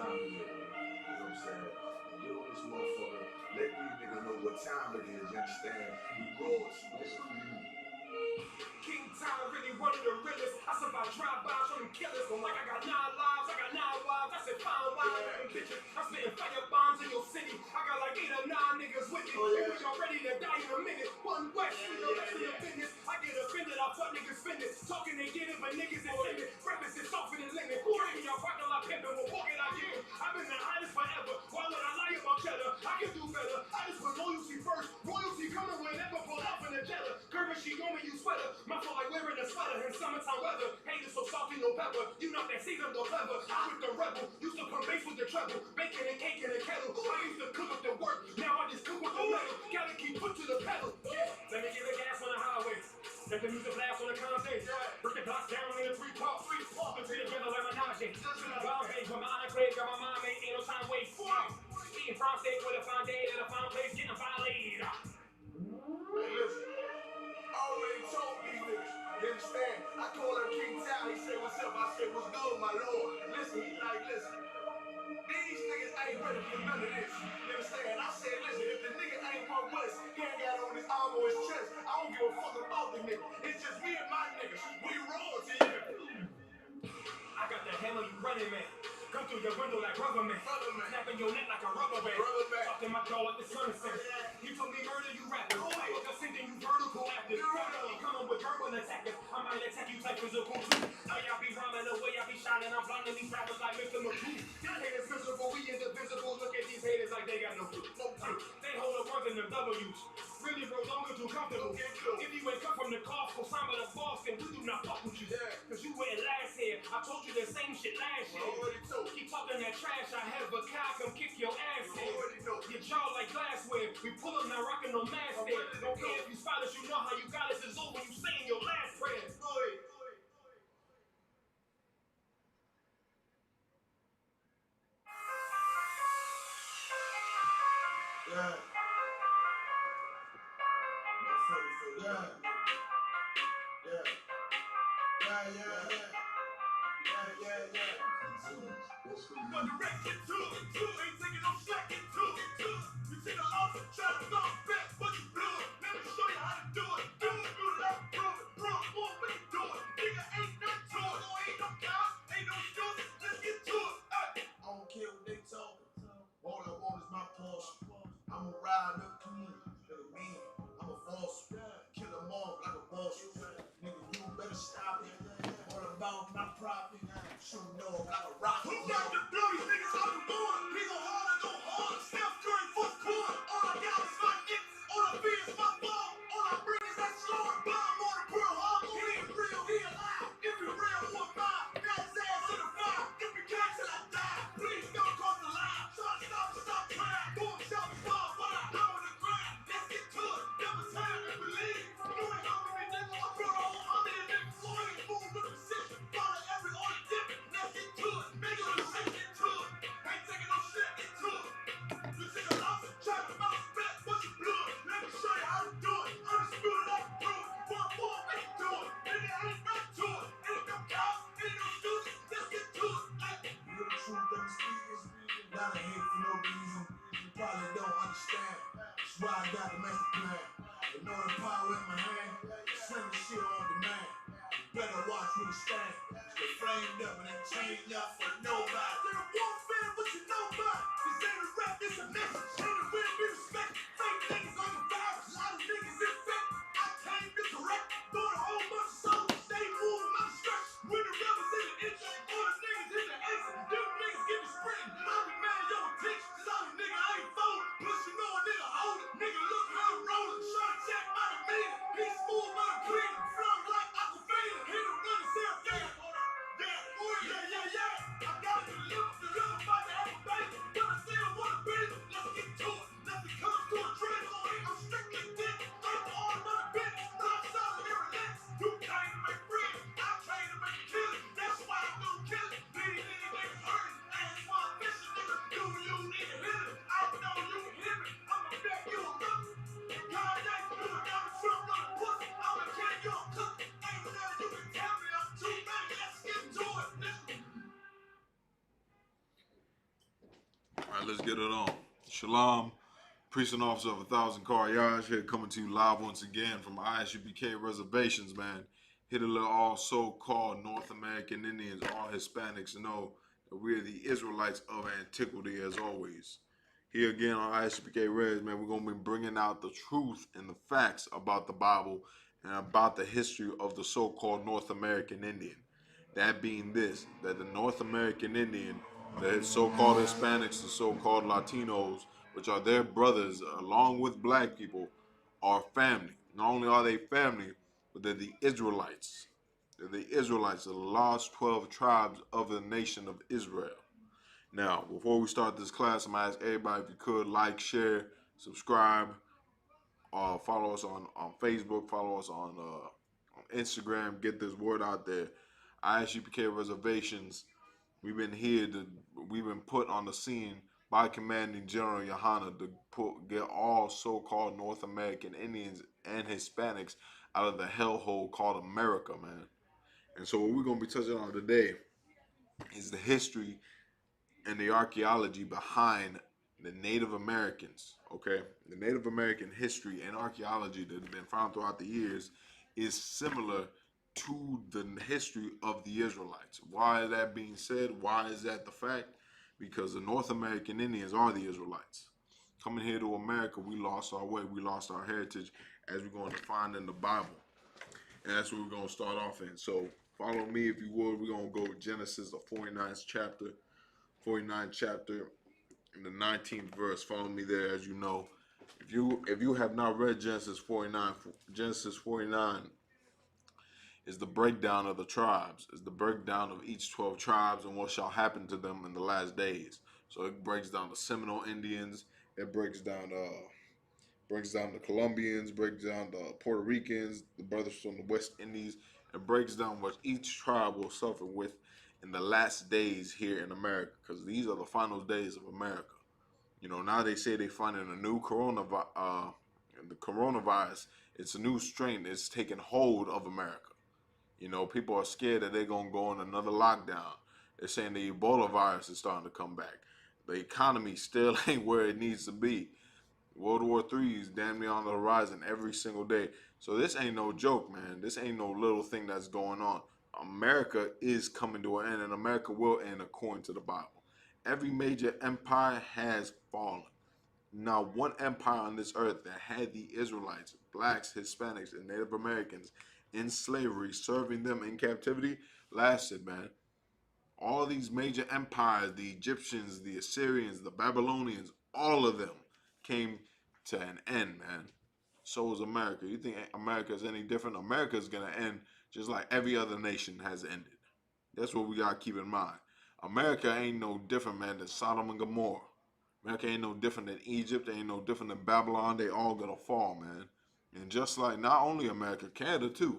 time it is. You know what I'm saying? Get on this motherfucker. Let these niggas know what time it is. You understand? We royalty. King Time really one of the realest. I survived drive-bys from them killers. I'm like, I got 9 lives, I got 9 wives. I said, fine wives, them bitches. I'm spitting fire bombs in your city. I got like 8 or 9 niggas with me. And we all ready to die in a minute. One West, we the rest of the business. I get offended, I fuck niggas spending. Talking they get it, but niggas intended. Breakfast is softer than lemon. Bring me your parking lot pimping. We're walking out here. I've been the hottest forever. Why would I lie about cheddar? I can do better. I just put loyalty first. Royalty coming whenever pull up in the jelly. Currency going, you sweater. My fault like wearing a sweater in summertime weather. Haters so salty, no pepper. You know that season go clever. I with the rebel. Used to pump bass with the treble. Bacon and cake in a kettle. I used to cook up the work. Now I just cook with the metal. Gotta keep foot to the pedal. Yeah, let me get the gas on the highway. Let the music blast on the content. Break the blocks down in a 3-part. Put it together like a najee. Wild hey, with my enclave, got my mind made. Ain't no time wait. Eating farm steak with a fine day at a fine place. Getting violated. Hey, listen. I already told these niggas. You understand? I called him King Town. He said, what's up? I said, what's good, my lord? Listen, he like, listen. These niggas ain't ready for none of this. You understand? I said, listen, if the nigga ain't one West, he ain't got on his arm or his chest. I don't give a fuck about the nigga. It's just me and my niggas. We royalty. I got the hammer, you running, man. Come through your window like rubber man. Snapping your neck like a rubber band. Talking my jaw like the sun is set. He told me murder you rapping. I'm sending you vertical actors. You coming with verbal attackers. I might attack you type physical too. Now y'all be rhyming the way I be shining. I'm blinding these rappers like Mr. McCool. Y'all haters miserable, we indivisible. Look at these haters like they got no clue. They hold the ones in the W's. Really, bro, don't get too comfortable. If you ain't come from the Costco, Samba to Boston, we do not fuck with you. Cause you went last year. I told you the same shit last year. Keep talking that trash, I have a cow come kick your ass in. Your jaw like glassware. We pull up now rocking no mask there. Don't care if you spot us, you know how you got us. It's over, you saying your last prayer. Yeah. But direction two, ain't taking no slack in two. You take an offer, try to bounce back, but you blew it. Let me show you how to do it. Do it up, prove it, boy, we can do it. Nigga, ain't nothing to it. Ain't no cops, ain't no excuses. Let's get to it. I don't care what they talking. All I want is my Porsche. I'ma ride up clean. Me, I'm a boss. Kill them off like a boss. Nigga, you better stop it. All about my profit. Shooting off like a rocket. Who got the bloody niggas on the board? We gon' hard, go hard. Steph Curry, foot court. All I got is my niggas. All I fear is my ball. All I bring is that slaughter. Bomb on the Pearl Harbor. He ain't real, he alive. If he real, what mine? Got his ass in the fire. If he can't till I die. Please don't cross the line. Stop trying. Boom, shot me ball, but I know the grind. Let's get to it. Never time to believe. You ain't hungry, me nigga. I'm pro. I'm in the nigga. So I ain't moving with precision. Follow every order different. Let's get to it. Make it a shit into it. Ain't taking no shit into it. You take a loss, try to bounce back, but you blew it. Let me show you how to do it. Undisputed, I can prove it. 1-4, we can do it. Nigga, ain't nothing to it. Ain't no cops, ain't no excuses. Let's get to it. You know the truth I'm speaking. Not a hate for no reason. You probably don't understand. That's why I got the master plan. You know the power in my hand. Send the shit on demand. You better watch where you stand. Stay flamed up and ain't chained up for nobody. You're a warfare, what you know about? This ain't a rap, this a message. Ain't a real, be respect. Fake niggas on the virus. A lot of niggas infect. I came to correct. Doing a whole bunch of songs. Stay moving my stretch. When the rebels in the intro, all the niggas in the exit. Them niggas get the sprint. I'll be mad, yo, teach. Cause all the nigga ain't folding. Plus you know a nigga hold it. Nigga look how I'm rolling. Shot check by the meter. He smooth by the cleaner. Flow like Apocrypha. Hit him running, Sarah. Yeah. I got to deliver by the Apocrypha. But I still wanna beat him. Let's get to it. Nothing comes to a dream. I'm straight. right, let's get it on. Shalom, priest and officer of 1,000 car yards here coming to you live once again from ISUPK reservations, man. Here to let all so-called North American Indians, all Hispanics know that we are the Israelites of antiquity as always. Here again on ISUPK Res, man, we're going to be bringing out the truth and the facts about the Bible and about the history of the so-called North American Indian. That being this, that the North American Indian, the so-called Hispanics, the so-called Latinos, which are their brothers, along with black people, are family. Not only are they family, but they're the Israelites. They're the Israelites, the lost 12 tribes of the nation of Israel. Now, before we start this class, I'm going to ask everybody if you could like, share, subscribe, follow us on Facebook, follow us on Instagram, get this word out there. ISUPK reservations. We've been put on the scene by Commanding General Yohana to get all so-called North American Indians and Hispanics out of the hellhole called America, man. And so what we're gonna be touching on today is the history and the archaeology behind the Native Americans, okay? The Native American history and archaeology that have been found throughout the years is similar to the history of the Israelites. Why is that being said? Why is that the fact? Because the North American Indians are the Israelites. Coming here to America, we lost our way. We lost our heritage, as we're going to find in the Bible. And that's what we're going to start off in. So follow me if you would. We're going to go to Genesis, the 49th chapter. 49th chapter in the 19th verse. Follow me there. As you know, if you have not read Genesis 49, Genesis 49 is the breakdown of the tribes, is the breakdown of each 12 tribes and what shall happen to them in the last days. So it breaks down the Seminole Indians, it breaks down the Colombians, breaks down the Puerto Ricans, the brothers from the West Indies. It breaks down what each tribe will suffer with in the last days here in America, because these are the final days of America. You know, now they say they finding a new coronavirus. The coronavirus, it's a new strain. It's taking hold of America. You know, people are scared that they're going to go in another lockdown. They're saying the Ebola virus is starting to come back. The economy still ain't where it needs to be. World War III is damn near on the horizon every single day. So this ain't no joke, man. This ain't no little thing that's going on. America is coming to an end, and America will end according to the Bible. Every major empire has fallen. Not one empire on this earth that had the Israelites, blacks, Hispanics, and Native Americans in slavery, serving them in captivity, lasted, man. All these major empires, the Egyptians, the Assyrians, the Babylonians, all of them came to an end, man. So is America. You think America is any different? America is going to end just like every other nation has ended. That's what we got to keep in mind. America ain't no different, man, than Sodom and Gomorrah. America ain't no different than Egypt. They ain't no different than Babylon. They all going to fall, man. And just like not only America, Canada too.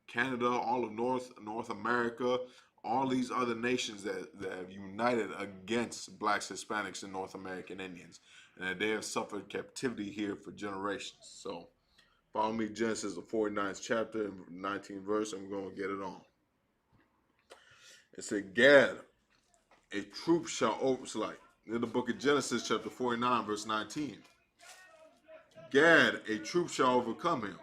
Canada, all of North America, all these other nations that have united against blacks, Hispanics, and North American Indians. And that they have suffered captivity here for generations. So follow me, Genesis, the 49th chapter, 19th verse, and we're going to get it on. It said, Gad, a troop shall overslay. In the book of Genesis, chapter 49, verse 19. Gad, a troop shall overcome him,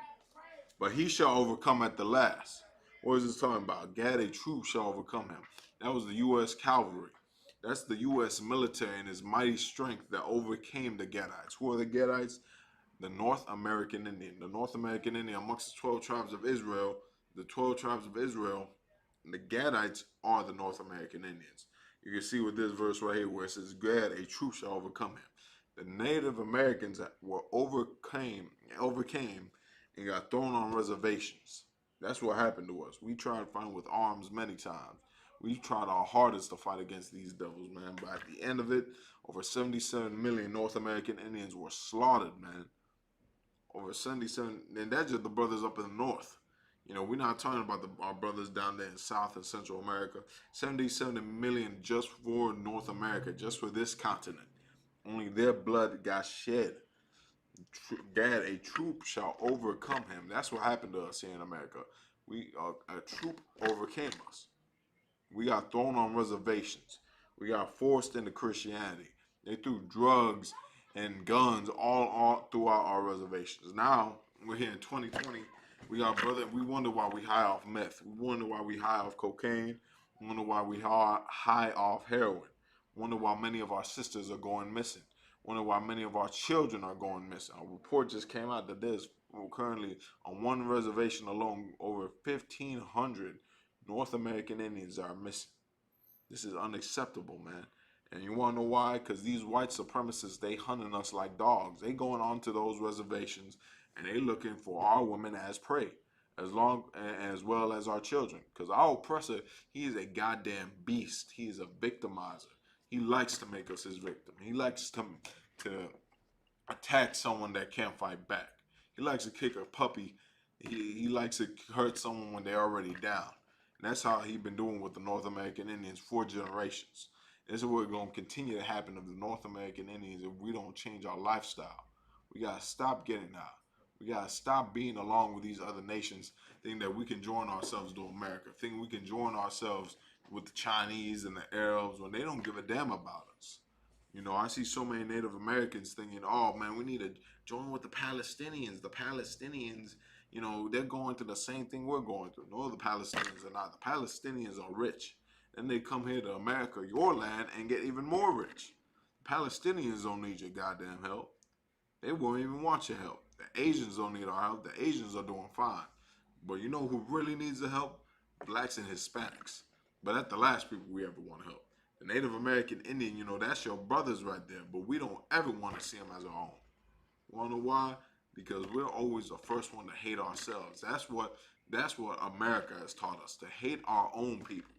but he shall overcome at the last. What is this talking about? Gad, a troop shall overcome him. That was the U.S. cavalry. That's the U.S. military and its mighty strength that overcame the Gadites. Who are the Gadites? The North American Indian. The North American Indian amongst the 12 tribes of Israel, the 12 tribes of Israel, the Gadites are the North American Indians. You can see with this verse right here where it says, Gad, a troop shall overcome him. The Native Americans were overcame and got thrown on reservations. That's what happened to us. We tried fighting with arms many times. We tried our hardest to fight against these devils, man. But at the end of it, over 77 million North American Indians were slaughtered, man. Over 77, and that's just the brothers up in the north. You know, we're not talking about our brothers down there in South and Central America. 77 million just for North America, just for this continent. Only their blood got shed. Gad, a troop shall overcome him. That's what happened to us here in America. A troop overcame us. We got thrown on reservations. We got forced into Christianity. They threw drugs and guns all throughout our reservations. Now we're here in 2020. We got brother. We wonder why we high off meth. We wonder why we high off cocaine. We wonder why we high off heroin. We wonder why many of our sisters are going missing. We wonder why many of our children are going missing. A report just came out that there's currently on one reservation alone over 1,500 North American Indians are missing. This is unacceptable, man. And you want to know why? Because these white supremacists, they hunting us like dogs. They going onto those reservations and they looking for our women as prey, as well as our children. Because our oppressor, he is a goddamn beast. He is a victimizer. He likes to make us his victim. He likes to attack someone that can't fight back. He likes to kick a puppy. He likes to hurt someone when they're already down. And that's how he's been doing with the North American Indians for generations. This is what's going to continue to happen to the North American Indians if we don't change our lifestyle. We got to stop getting out. We got to stop being along with these other nations, thinking that we can join ourselves to America, thinking we can join ourselves with the Chinese and the Arabs when they don't give a damn about us. You know, I see so many Native Americans thinking, oh man, we need to join with the Palestinians. The Palestinians, you know, they're going through the same thing we're going through. No, the Palestinians are not. The Palestinians are rich. Then they come here to America, your land, and get even more rich. The Palestinians don't need your goddamn help. They won't even want your help. The Asians don't need our help. The Asians are doing fine. But you know who really needs the help? Blacks and Hispanics. But that's the last people we ever want to help. The Native American Indian, you know, that's your brothers right there. But we don't ever want to see them as our own. You wanna know why? Because we're always the first one to hate ourselves. That's what America has taught us, to hate our own people.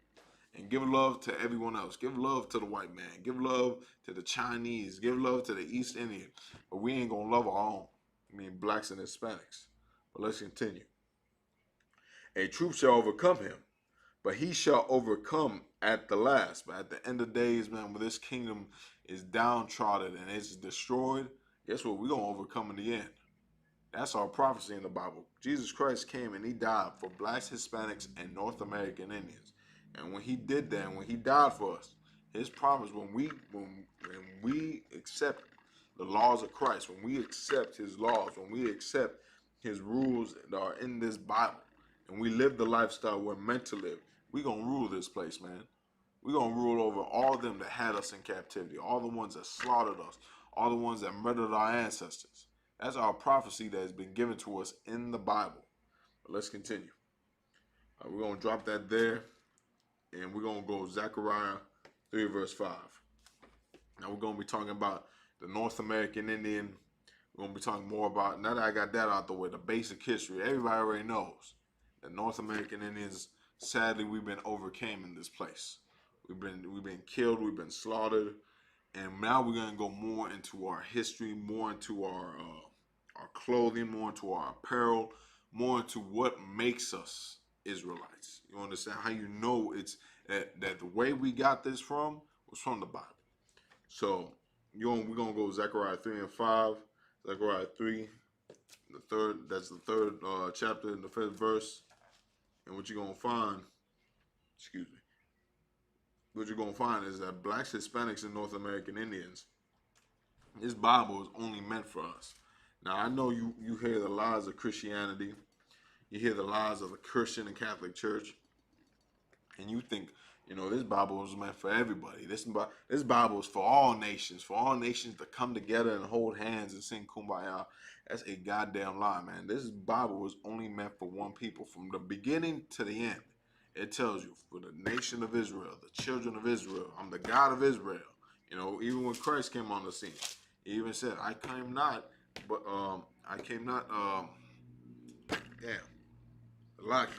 And give love to everyone else. Give love to the white man. Give love to the Chinese. Give love to the East Indian. But we ain't gonna love our own. I mean, blacks and Hispanics. But let's continue. A troop shall overcome him, but he shall overcome at the last. But at the end of days, man, when this kingdom is downtrodden and it's destroyed, guess what? We're gonna overcome in the end. That's our prophecy in the Bible. Jesus Christ came and he died for blacks, Hispanics, and North American Indians. And when he did that, when he died for us, his promise, when we accept the laws of Christ, when we accept his laws, when we accept his rules that are in this Bible, and we live the lifestyle we're meant to live, we're going to rule this place, man. We're going to rule over all of them that had us in captivity, all the ones that slaughtered us, all the ones that murdered our ancestors. That's our prophecy that has been given to us in the Bible. But let's continue. We're going to drop that there. And we're going to go Zechariah 3 verse 5. Now we're going to be talking about the North American Indian. We're going to be talking more about, now that I got that out the way, the basic history. Everybody already knows that North American Indians, sadly, we've been overcame in this place. We've been killed, we've been slaughtered. And now we're going to go more into our history, more into our clothing, more into our apparel, more into what makes us Israelites. You understand how you know it's that the way we got this from was from the Bible. So we're gonna go Zechariah 3 and 5. Zechariah 3, that's the third chapter in the first verse. And what you're gonna find, what you're gonna find is that blacks, Hispanics, and North American Indians, this Bible is only meant for us. Now I know you hear the lies of Christianity. You hear the lies of the Christian and Catholic Church, and you think, you know, this Bible was meant for everybody. This Bible is for all nations to come together and hold hands and sing Kumbaya. That's a goddamn lie, man. This Bible was only meant for one people from the beginning to the end. It tells you, for the nation of Israel, the children of Israel, I'm the God of Israel. You know, even when Christ came on the scene, he even said, I came not, like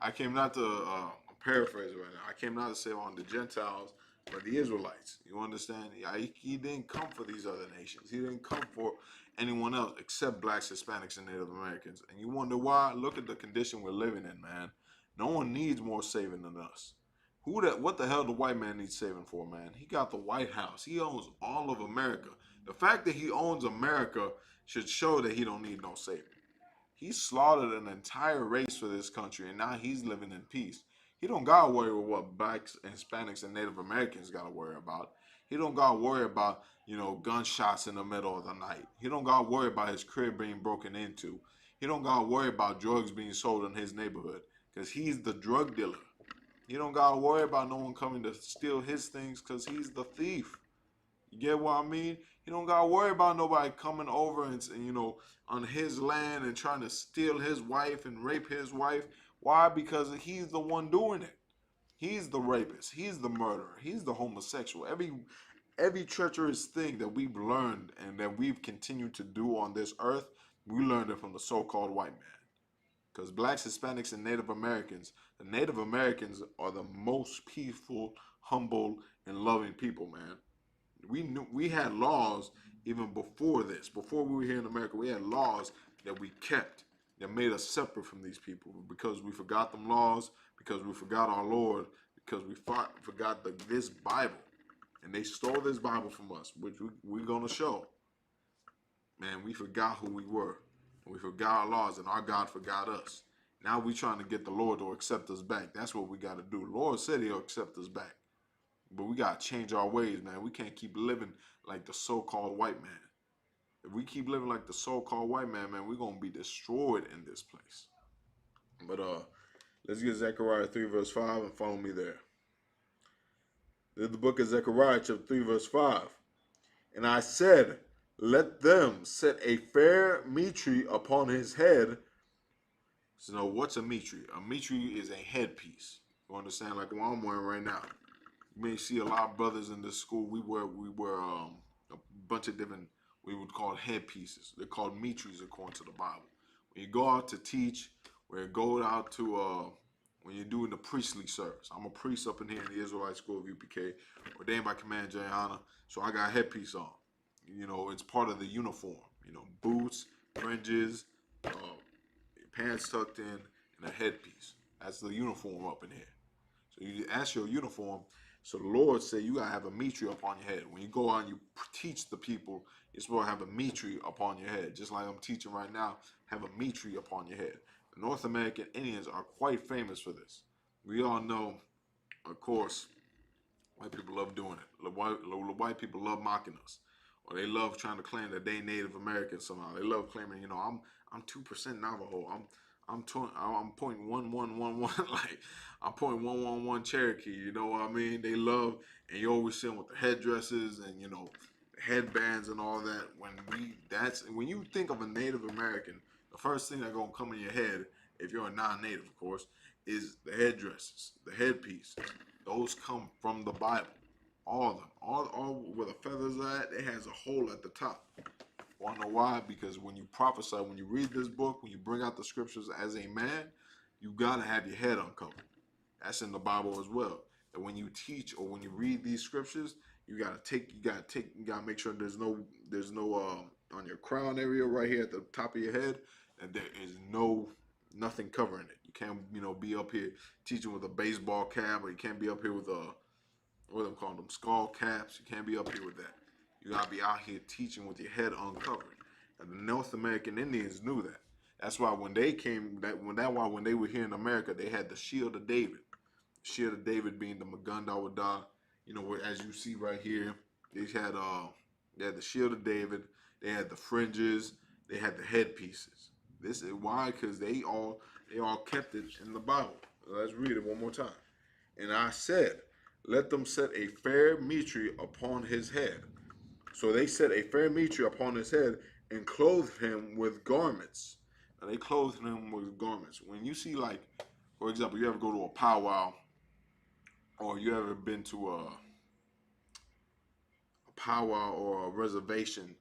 I came not to paraphrase right now. I came not to save on the Gentiles, but the Israelites. You understand? He didn't come for these other nations. He didn't come for anyone else except blacks, Hispanics, and Native Americans. And you wonder why? Look at the condition we're living in, man. No one needs more saving than us. What the hell the white man needs saving for, man? He got the White House. He owns all of America. The fact that he owns America should show that he don't need no saving. He slaughtered an entire race for this country, and now he's living in peace. He don't got to worry with what blacks, Hispanics, and Native Americans got to worry about. He don't got to worry about, gunshots in the middle of the night. He don't got to worry about his crib being broken into. He don't got to worry about drugs being sold in his neighborhood because he's the drug dealer. He don't got to worry about no one coming to steal his things because he's the thief. You get what I mean? He don't got to worry about nobody coming over and, on his land and trying to steal his wife and rape his wife. Why? Because he's the one doing it. He's the rapist. He's the murderer. He's the homosexual. Every treacherous thing that we've learned and that we've continued to do on this earth, we learned it from the so-called white man. Because blacks, Hispanics, and Native Americans, the Native Americans are the most peaceful, humble, and loving people, man. We had laws even before this. Before we were here in America, we had laws that we kept that made us separate from these people because we forgot them laws, because we forgot our Lord, because we forgot this Bible. And they stole this Bible from us, which we're going to show. Man, we forgot who we were. We forgot our laws, and our God forgot us. Now we trying to get the Lord to accept us back. That's what we got to do. The Lord said he'll accept us back. But we got to change our ways, man. We can't keep living like the so-called white man. If we keep living like the so-called white man, we're going to be destroyed in this place. But let's get Zechariah 3 verse 5 and follow me there. This is the book of Zechariah chapter 3 verse 5. And I said, let them set a fair mitre upon his head. So what's a mitre? A mitre is a headpiece. You understand, like what I'm wearing right now. You may see a lot of brothers in this school. We wear a bunch of different, we would call headpieces. They're called mitres according to the Bible. When you go out to teach, when you go out to when you're doing the priestly service. I'm a priest up in here in the Israelite school of UPK, ordained by Command Jayana. So I got a headpiece on. It's part of the uniform. Boots, fringes, pants tucked in, and a headpiece. That's the uniform up in here. So you ask your uniform. So the Lord said you gotta have a mitre upon your head. When you go out and you teach the people, you're supposed to have a mitre upon your head. Just like I'm teaching right now, have a mitre upon your head. The North American Indians are quite famous for this. We all know, of course, white people love doing it. The white people love mocking us. Or they love trying to claim that they Native American somehow. They love claiming, I'm 2% Navajo. I'm 0.1111 like I'm 0.111 Cherokee. You know what I mean? They love, and you always see them with the headdresses and the headbands and all that. When you think of a Native American, the first thing that's gonna come in your head, if you're a non-Native, of course, is the headdresses, the headpiece. Those come from the Bible. All of them. All where the feathers are at, it has a hole at the top. Want to know why? Because when you prophesy, when you read this book, when you bring out the scriptures as a man, you gotta have your head uncovered. That's in the Bible as well. That when you teach or when you read these scriptures, you gotta make sure there's no on your crown area right here at the top of your head, and there is nothing covering it. You can't be up here teaching with a baseball cap, or you can't be up here with what them call them, skull caps. You can't be up here with that. You gotta be out here teaching with your head uncovered. And the North American Indians knew that. That's why when they were here in America, they had the Shield of David. The Shield of David being the Maganda. As you see right here, they had the Shield of David. They had the fringes. They had the headpieces. This is why, because they all kept it in the Bible. Let's read it one more time. And I said, let them set a fair mitre upon his head. So they set a fair mitre upon his head and clothed him with garments. And they clothed him with garments. When you see, like, for example, you ever go to a powwow, or you ever been to a powwow or a reservation,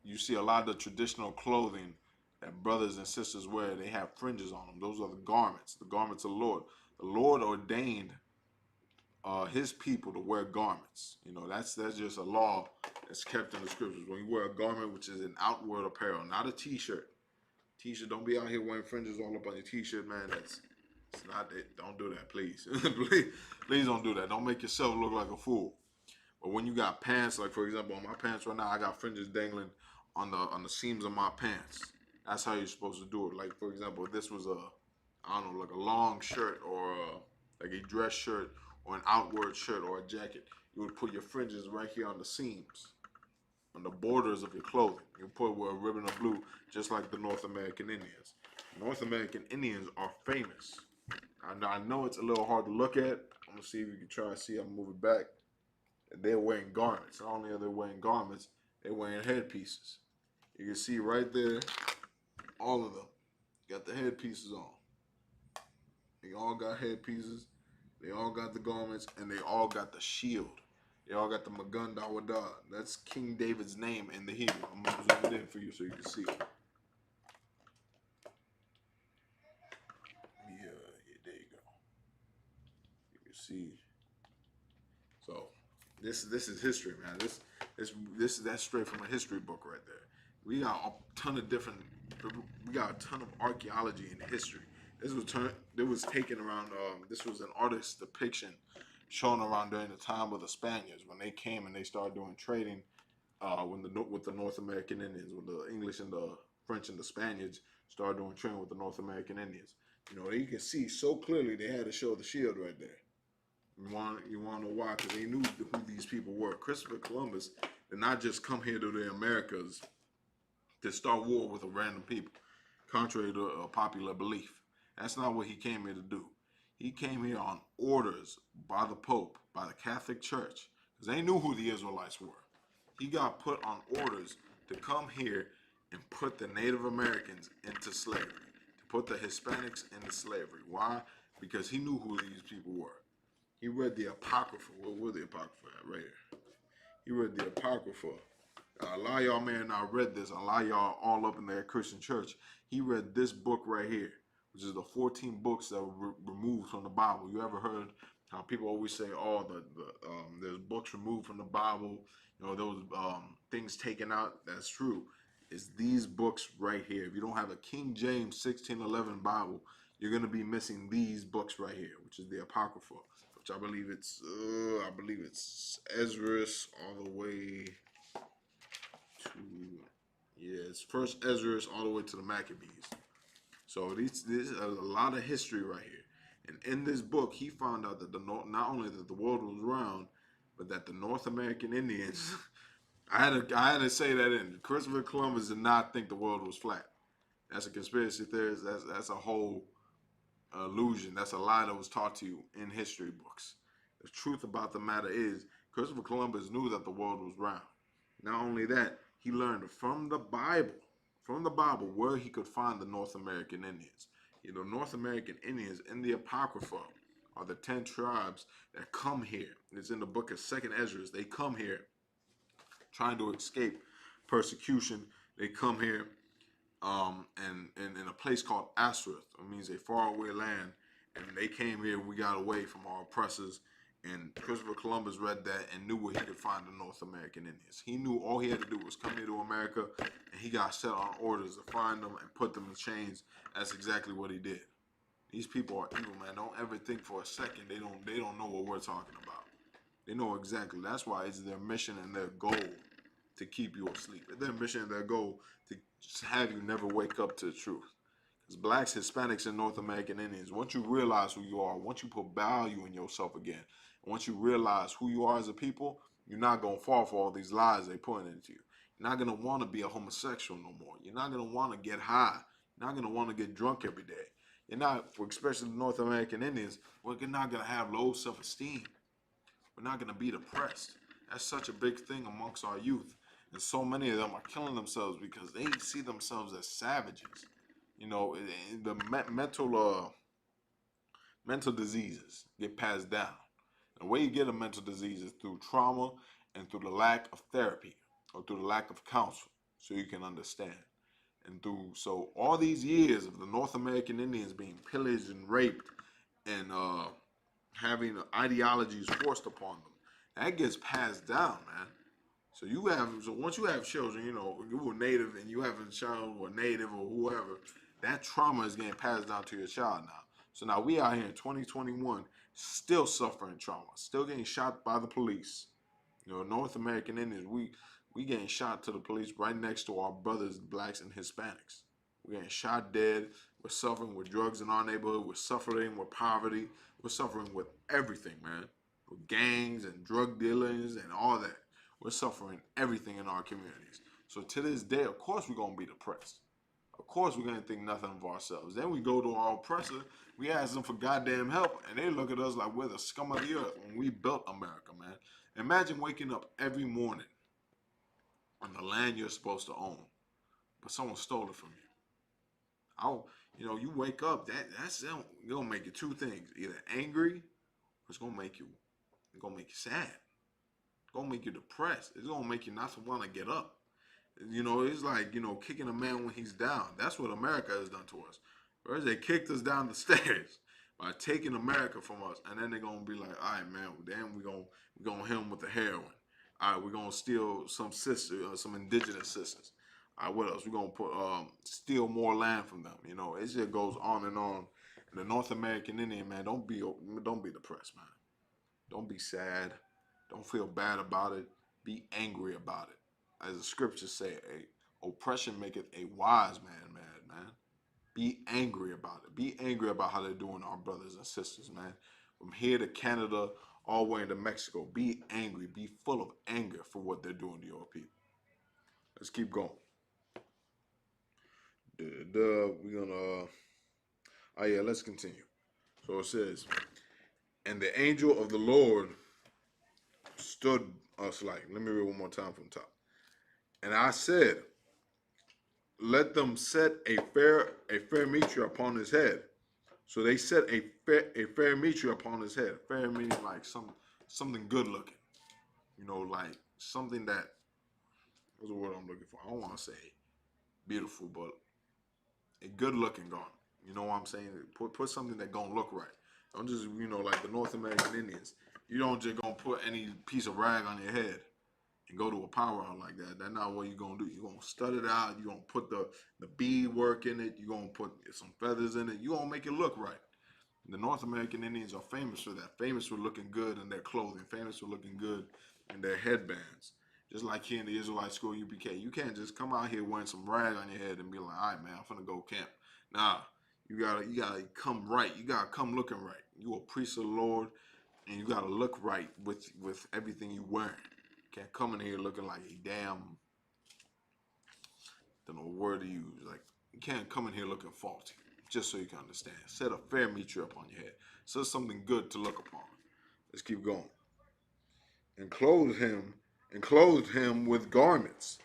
you see a lot of the traditional clothing that brothers and sisters wear. They have fringes on them. Those are the garments of the Lord. The Lord ordained his people to wear garments. That's just a law that's kept in the scriptures. When you wear a garment, which is an outward apparel, not a t-shirt. T-shirt, don't be out here wearing fringes all up on your t-shirt, man. It's not it. Don't do that, please. please don't do that. Don't make yourself look like a fool. But when you got pants, like for example, on my pants right now, I got fringes dangling on the seams of my pants. That's how you're supposed to do it. Like for example, if this was like a long shirt or like a dress shirt or an outward shirt or a jacket, you would put your fringes right here on the seams, on the borders of your clothing. You put with a ribbon of blue, just like the North American Indians. North American Indians are famous. I know it's a little hard to look at. I'm gonna see if you can try to see. I'm moving back. They're wearing garments. Not only are they wearing garments, they're wearing headpieces. You can see right there, all of them got the headpieces on. They all got headpieces. They all got the garments, and they all got the shield. They all got the Magun Dawada. That's King David's name in the Hebrew. I'm going to zoom it in for you so you can see it. Yeah, there you go. You can see. So this is history, man. That's straight from a history book right there. We got a ton of different. We got a ton of archaeology in history. It was taken around. This was an artist's depiction shown around during the time of the Spaniards when they came and they started doing trading. With the North American Indians, when the English and the French and the Spaniards started doing trading with the North American Indians. You know, you can see so clearly they had to show the shield right there. You want to know why? Because they knew who these people were. Christopher Columbus did not just come here to the Americas to start war with a random people, contrary to a popular belief. That's not what he came here to do. He came here on orders by the Pope, by the Catholic Church, because they knew who the Israelites were. He got put on orders to come here and put the Native Americans into slavery, to put the Hispanics into slavery. Why? Because he knew who these people were. He read the Apocrypha. What were the Apocrypha at? Right here. He read the Apocrypha. A lot of y'all may have not read this. A lot of y'all all up in their Christian church. He read this book right here, which is the 14 books that were removed from the Bible. You ever heard how people always say, "Oh, there's books removed from the Bible, you know, those things taken out"? That's true. It's these books right here. If you don't have a King James 1611 Bible, you're gonna be missing these books right here, which is the Apocrypha, which I believe it's Ezra all the way to, it's First Ezra all the way to the Maccabees. So there's a lot of history right here. And in this book, he found out that not only that the world was round, but that the North American Indians, I had to say that in. Christopher Columbus did not think the world was flat. That's a conspiracy theory. That's a whole illusion. That's a lie that was taught to you in history books. The truth about the matter is, Christopher Columbus knew that the world was round. Not only that, he learned from the Bible, where he could find the North American Indians. You know, North American Indians in the Apocrypha are the 10 tribes that come here. It's in the book of 2nd Ezra. They come here trying to escape persecution. They come here and in a place called Ashereth. It means a faraway land. And they came here and we got away from our oppressors. And Christopher Columbus read that and knew where he could find the North American Indians. He knew all he had to do was come here to America, and he got set on orders to find them and put them in chains. That's exactly what he did. These people are evil, man. Don't ever think for a second they don't know what we're talking about. They know exactly. That's why it's their mission and their goal to keep you asleep. It's their mission and their goal to just have you never wake up to the truth. Because blacks, Hispanics, and North American Indians, once you realize who you are, once you put value in yourself again, once you realize who you are as a people, you're not going to fall for all these lies they put into you. You're not going to want to be a homosexual no more. You're not going to want to get high. You're not going to want to get drunk every day. You're not, especially the North American Indians, we're not going to have low self-esteem. We're not going to be depressed. That's such a big thing amongst our youth. And so many of them are killing themselves because they see themselves as savages. You know, the mental diseases get passed down. The way you get a mental disease is through trauma and through the lack of therapy or through the lack of counsel, so you can understand. And so all these years of the North American Indians being pillaged and raped and having ideologies forced upon them, that gets passed down, man. So once you have children, you know, you were native and you have a child or native or whoever, that trauma is getting passed down to your child now. So now we out here in 2021 still suffering trauma, still getting shot by the police. You know, North American Indians, we getting shot to the police right next to our brothers, blacks and Hispanics. We're getting shot dead. We're suffering with drugs in our neighborhood. We're suffering with poverty. We're suffering with everything, man. With gangs and drug dealings and all that. We're suffering everything in our communities. So to this day, of course, we're going to be depressed. Of course, we're going to think nothing of ourselves. Then we go to our oppressor. We ask them for goddamn help. And they look at us like we're the scum of the earth when we built America, man. Imagine waking up every morning on the land you're supposed to own, but someone stole it from you. You wake up. That's gonna make you two things: either angry, or it's gonna make you sad. It's gonna make you depressed. It's gonna make you not want to get up. It's like kicking a man when he's down. That's what America has done to us. First, they kicked us down the stairs by taking America from us, and then they're gonna be like, "All right, man, damn, we gonna hit them with the heroin. All right, we're gonna steal some some indigenous sisters. All right, what else? We're gonna put steal more land from them. It just goes on and on. And the North American Indian, man, don't be depressed, man. Don't be sad. Don't feel bad about it. Be angry about it. As the scriptures say, oppression maketh a wise man mad, man. Be angry about it. Be angry about how they're doing our brothers and sisters, man. From here to Canada, all the way into Mexico. Be angry. Be full of anger for what they're doing to your people. Let's keep going. We're gonna. Oh yeah, let's continue. So it says, and the angel of the Lord stood us like. Let me read one more time from the top. And I said, let them set a fair mitre upon his head. So they set a fair mitre upon his head. Fair meaning like something good looking. Like something that, what's the word I'm looking for? I don't want to say beautiful, but a good looking garment. You know what I'm saying? Put something that gonna look right. Don't just like the North American Indians. You don't just gonna put any piece of rag on your head and go to a powwow like that. That's not what you're gonna do. You're gonna stud it out. You're gonna put the bead work in it. You're gonna put some feathers in it. You're gonna make it look right. The North American Indians are famous for that. Famous for looking good in their clothing. Famous for looking good in their headbands. Just like here in the Israelite school UPK, you can't just come out here wearing some rag on your head and be like, all right, man, I'm finna go camp. Nah, you gotta come right. You gotta come looking right. You a priest of the Lord, and you gotta look right with everything you wearing. You can't come in here looking like a damn, don't know what word to use. Like, you can't come in here looking faulty. Just so you can understand. Set a fair mitre up on your head. So it's something good to look upon. Let's keep going. And clothed him with garments.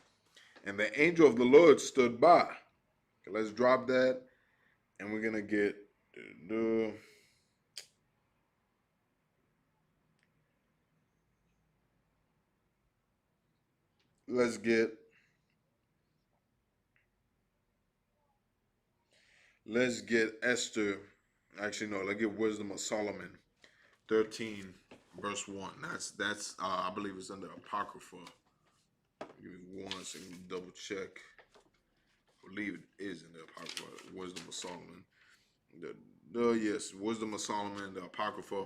And the angel of the Lord stood by. Okay, let's drop that. And we're gonna get let's get Esther. Actually, no, let's get Wisdom of Solomon, 13, verse 1. That's I believe it's under Apocrypha. Give me 1 second, double check. I believe it is in the Apocrypha, Wisdom of Solomon. Yes, Wisdom of Solomon, the Apocrypha,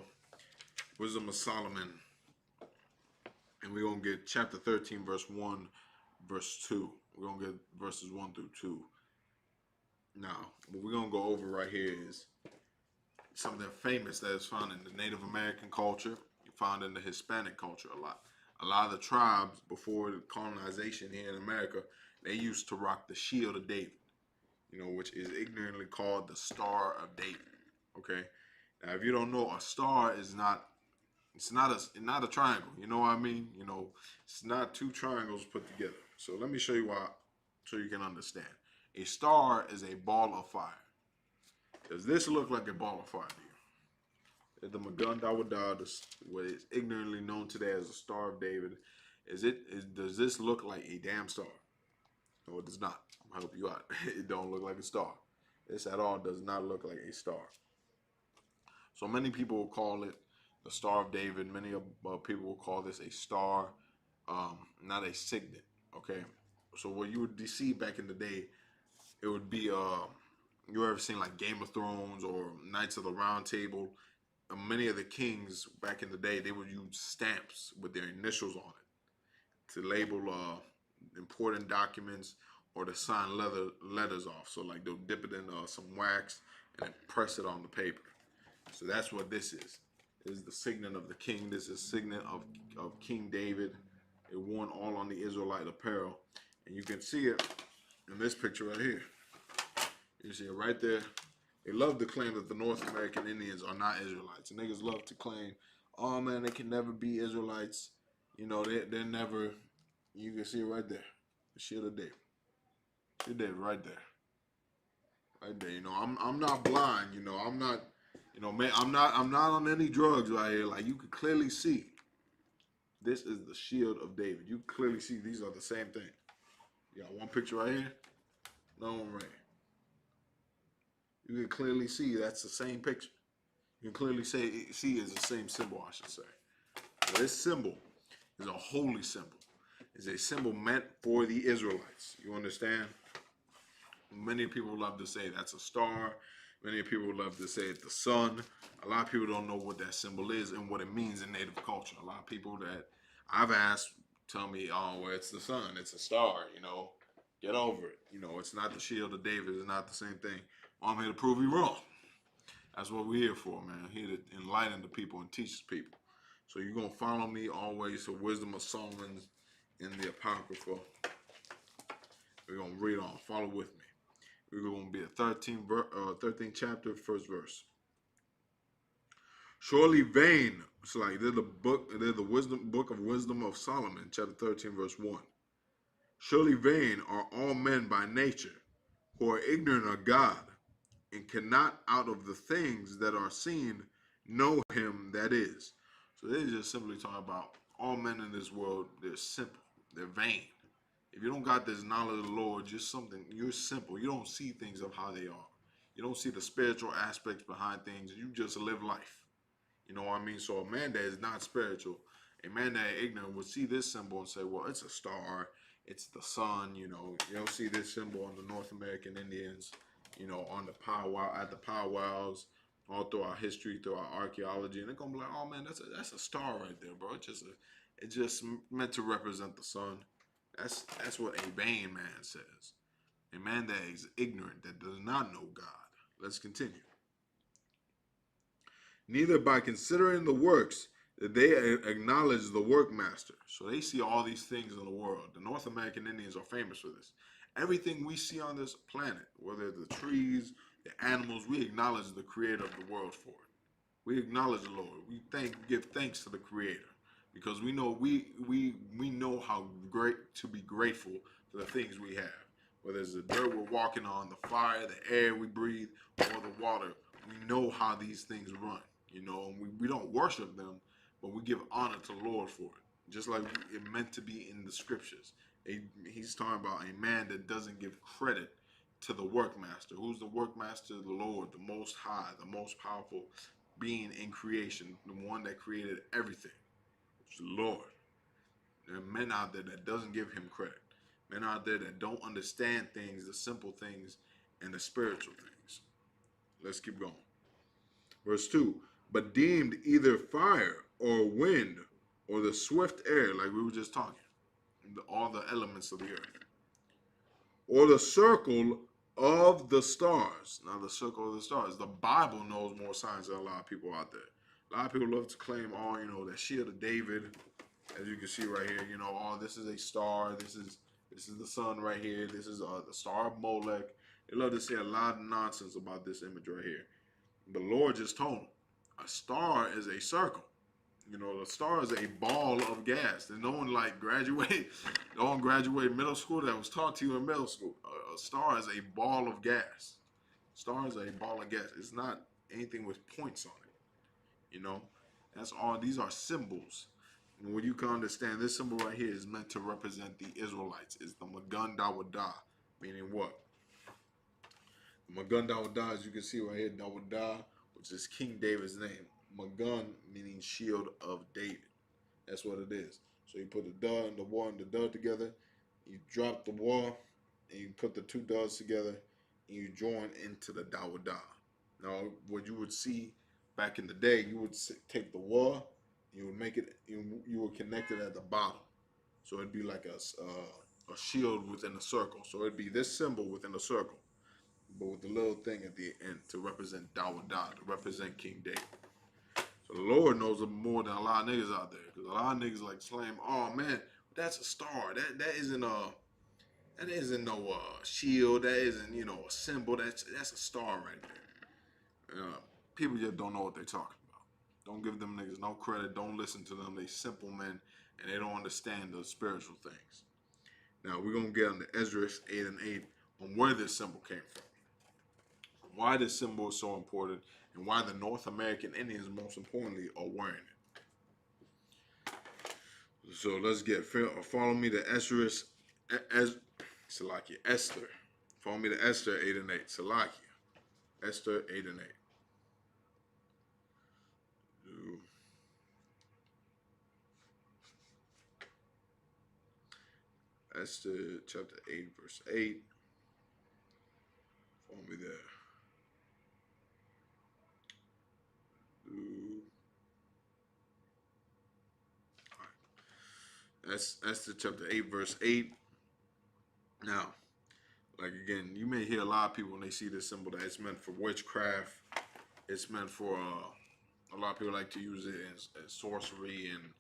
Wisdom of Solomon. And we're going to get chapter 13, verse 1, verse 2. We're going to get verses 1 through 2. Now, what we're going to go over right here is something famous that is found in the Native American culture. You find in the Hispanic culture a lot. A lot of the tribes before the colonization here in America, they used to rock the shield of David, which is ignorantly called the Star of David. Okay, now if you don't know, a star is not. It's not a triangle. You know what I mean? It's not two triangles put together. So let me show you why, so you can understand. A star is a ball of fire. Does this look like a ball of fire to you? The Magun Dawada, what is ignorantly known today as the Star of David, does this look like a damn star? No, it does not. I'll help you out. It don't look like a star. This at all does not look like a star. So many people will call it the Star of David. Many people will call this a star, not a signet. Okay, so what you would see back in the day, it would be you ever seen like Game of Thrones or Knights of the Round Table? Many of the kings back in the day, they would use stamps with their initials on it to label important documents or to sign letters off. So like they'll dip it in some wax and then press it on the paper. So that's what this is. This is the signet of the king. This is signet of King David. It worn all on the Israelite apparel. And you can see it in this picture right here. You see it right there. They love to claim that the North American Indians are not Israelites. And niggas love to claim, oh man, they can never be Israelites. You know, they're never, you can see it right there. The shield of David. Shield of David right there. Right there. You know, I'm not blind, you know, I'm not, you know, man, I'm not on any drugs right here. Like you can clearly see. This is the shield of David. You clearly see these are the same thing. You got one picture right here, another one right here. You can clearly see that's the same picture. You can clearly see it's the same symbol, I should say. But this symbol is a holy symbol. It's a symbol meant for the Israelites. You understand? Many people love to say that's a star. Many people love to say it's the sun. A lot of people don't know what that symbol is and what it means in Native culture. A lot of people that I've asked tell me, oh, well, it's the sun. It's a star, you know. Get over it. You know, it's not the shield of David. It's not the same thing. Well, I'm here to prove you wrong. That's what we're here for, man. Here to enlighten the people and teach the people. So you're going to follow me always to Wisdom of Solomon in the Apocrypha. We're going to read on. Follow with me. We're going to be at 13th chapter, first verse. Surely vain, it's like they're the book of wisdom of Solomon, chapter 13, verse 1. Surely vain are all men by nature, who are ignorant of God, and cannot out of the things that are seen know him that is. So they're just simply talking about all men in this world, they're simple, they're vain. If you don't got this knowledge of the Lord, you're simple. You don't see things of how they are. You don't see the spiritual aspects behind things. You just live life. You know what I mean? So a man that is not spiritual, a man that is ignorant would see this symbol and say, well, it's a star. It's the sun. You know, you don't see this symbol on the North American Indians, you know, on the at the powwows, all through our history, through our archaeology. And they're going to be like, oh man, that's a star right there, bro. It's just meant to represent the sun. That's what a vain man says. A man that is ignorant, that does not know God. Let's continue. Neither by considering the works that they acknowledge the workmaster. So they see all these things in the world. The North American Indians are famous for this. Everything we see on this planet, whether the trees, the animals, we acknowledge the creator of the world for it. We acknowledge the Lord. We give thanks to the creator. Because we know we know how great to be grateful for the things we have. Whether it's the dirt we're walking on, the fire, the air we breathe, or the water. We know how these things run. You know, and we don't worship them, but we give honor to the Lord for it. Just like it meant to be in the scriptures. He's talking about a man that doesn't give credit to the workmaster. Who's the workmaster? The Lord, the most high, the most powerful being in creation, the one that created everything. Lord. There are men out there that doesn't give him credit. Men out there that don't understand things, the simple things, and the spiritual things. Let's keep going. Verse 2. But deemed either fire or wind or the swift air, like we were just talking, all the elements of the earth, or the circle of the stars. Now, the circle of the stars. The Bible knows more science than a lot of people out there. A lot of people love to claim, oh, you know, that shield of David. As you can see right here, you know, oh, this is a star. This is the sun right here. This is the star of Molech. They love to say a lot of nonsense about this image right here. The Lord just told them, a star is a circle. You know, the star is a ball of gas. And no one graduate middle school that was taught to you in middle school. A star is a ball of gas. Star is a ball of gas. It's not anything with points on it. You know, that's all. These are symbols. And what you can understand, this symbol right here is meant to represent the Israelites. It's the Magun Dawadah, meaning what? Magun Dawadah, as you can see right here, Dawadah, which is King David's name. Magun meaning shield of David. That's what it is. So you put the da and the wa and the da together, you drop the wa, and you put the two dots together, and you join into the Dawadah. Now, what you would see back in the day, you would take the wa, you would make it, you would connect it at the bottom. So it'd be like a shield within a circle. So it'd be this symbol within a circle, but with the little thing at the end to represent Dawadah, to represent King David. So the Lord knows more than a lot of niggas out there, because a lot of niggas like slam. Oh man, that's a star. That isn't no shield. That isn't a symbol. That's a star right there. People just don't know what they're talking about. Don't give them niggas no credit. Don't listen to them. They simple men and they don't understand the spiritual things. Now we're gonna get on the Ezra 8 and 8 on where this symbol came from, why this symbol is so important, and why the North American Indians, most importantly, are wearing it. So let's follow me to Esther. Follow me to Esther 8 and 8. Salakia. Esther 8 and 8. Esther chapter 8, verse 8. Follow me there. That's Esther chapter 8, verse 8. Now, like again, you may hear a lot of people when they see this symbol that it's meant for witchcraft. It's meant for a lot of people like to use it as sorcery and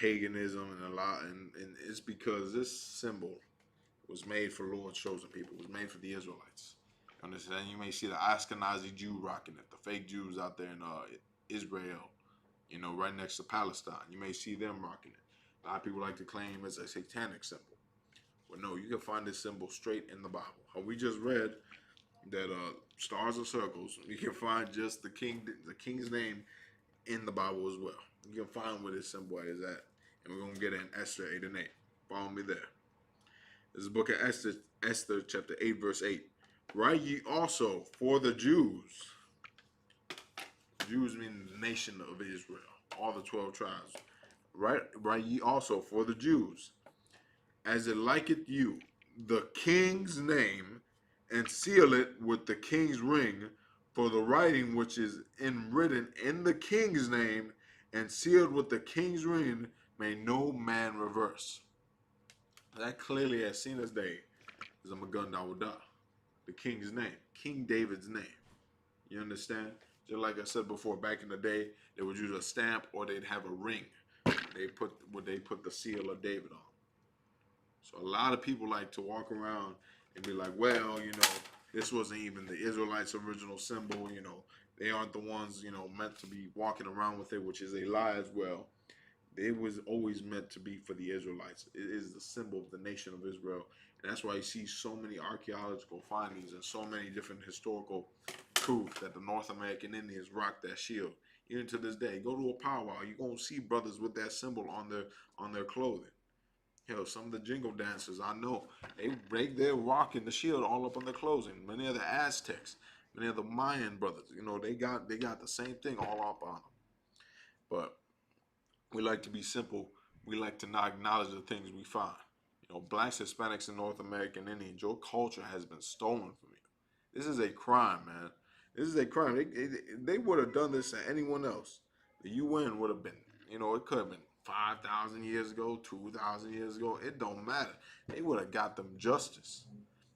paganism and it's because this symbol was made for Lord's chosen people. It was made for the Israelites. You understand? You may see the Ashkenazi Jew rocking it, the fake Jews out there in Israel, right next to Palestine. You may see them rocking it. A lot of people like to claim it's a satanic symbol. But no, you can find this symbol straight in the Bible. How we just read that stars are circles. You can find just the king's name in the Bible as well. You can find where this symbol is at. And we're going to get it in Esther 8 and 8. Follow me there. This is the book of Esther chapter 8, verse 8. Write ye also for the Jews. Jews mean the nation of Israel, all the 12 tribes. Write ye also for the Jews, as it liketh you, the king's name, and seal it with the king's ring, for the writing which is written in the king's name, and sealed with the king's ring, may no man reverse. That clearly, as seen as day, is a Magun Dawadah, the king's name, King David's name. You understand? Just like I said before, back in the day, they would use a stamp or they'd have a ring. They put the seal of David on. So a lot of people like to walk around and be like, well, this wasn't even the Israelites' original symbol. They aren't the ones, meant to be walking around with it, which is a lie as well. It was always meant to be for the Israelites. It is the symbol of the nation of Israel. And that's why you see so many archaeological findings and so many different historical proof that the North American Indians rocked that shield. Even to this day, go to a powwow, you're going to see brothers with that symbol on their clothing. Hell, some of the jingle dancers I know, they're rocking the shield all up on their clothing. Many of the Aztecs, many of the Mayan brothers, they got the same thing all up on them. But we like to be simple. We like to not acknowledge the things we find. Blacks, Hispanics, and North American Indians, your culture has been stolen from you. This is a crime, man. This is a crime. They would have done this to anyone else. The UN would have been, it could have been 5,000 years ago, 2,000 years ago. It don't matter. They would have got them justice.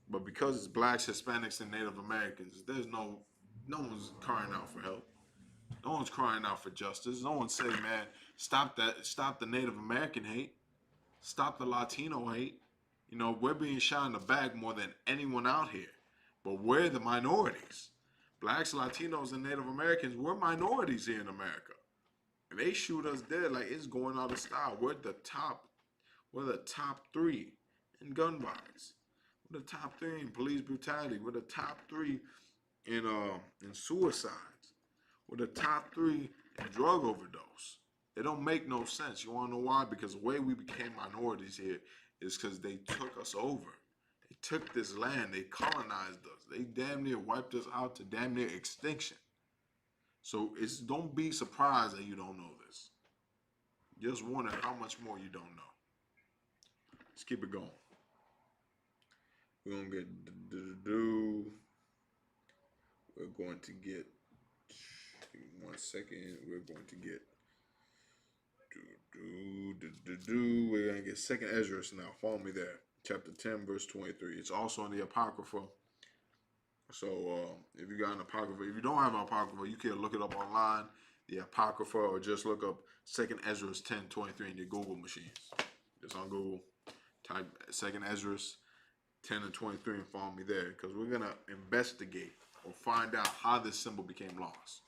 But because it's blacks, Hispanics, and Native Americans, there's no one's crying out for help. No one's crying out for justice. No one's saying, man, stop the Native American hate. Stop the Latino hate. We're being shot in the back more than anyone out here. But we're the minorities. Blacks, Latinos, and Native Americans, we're minorities here in America. And they shoot us dead like it's going out of style. We're the top 3 in gun violence. We're the top 3 in police brutality. We're the top 3 in suicides. We're the top 3 in drug overdose. It don't make no sense. You want to know why? Because the way we became minorities here is because they took us over. They took this land. They colonized us. They damn near wiped us out to damn near extinction. So don't be surprised that you don't know this. Just wonder how much more you don't know. Let's keep it going. We're going to get We're going to get 1 second. We're going to get we're going to get 2nd Ezra now. Follow me there. Chapter 10, verse 23. It's also in the Apocrypha. So if you got an Apocrypha, if you don't have an Apocrypha, you can look it up online, the Apocrypha, or just look up 2nd Ezra 10:23 in your Google machines. Just on Google, type 2nd Ezra 10 and 23 and follow me there, because we're going to investigate or find out how this symbol became lost.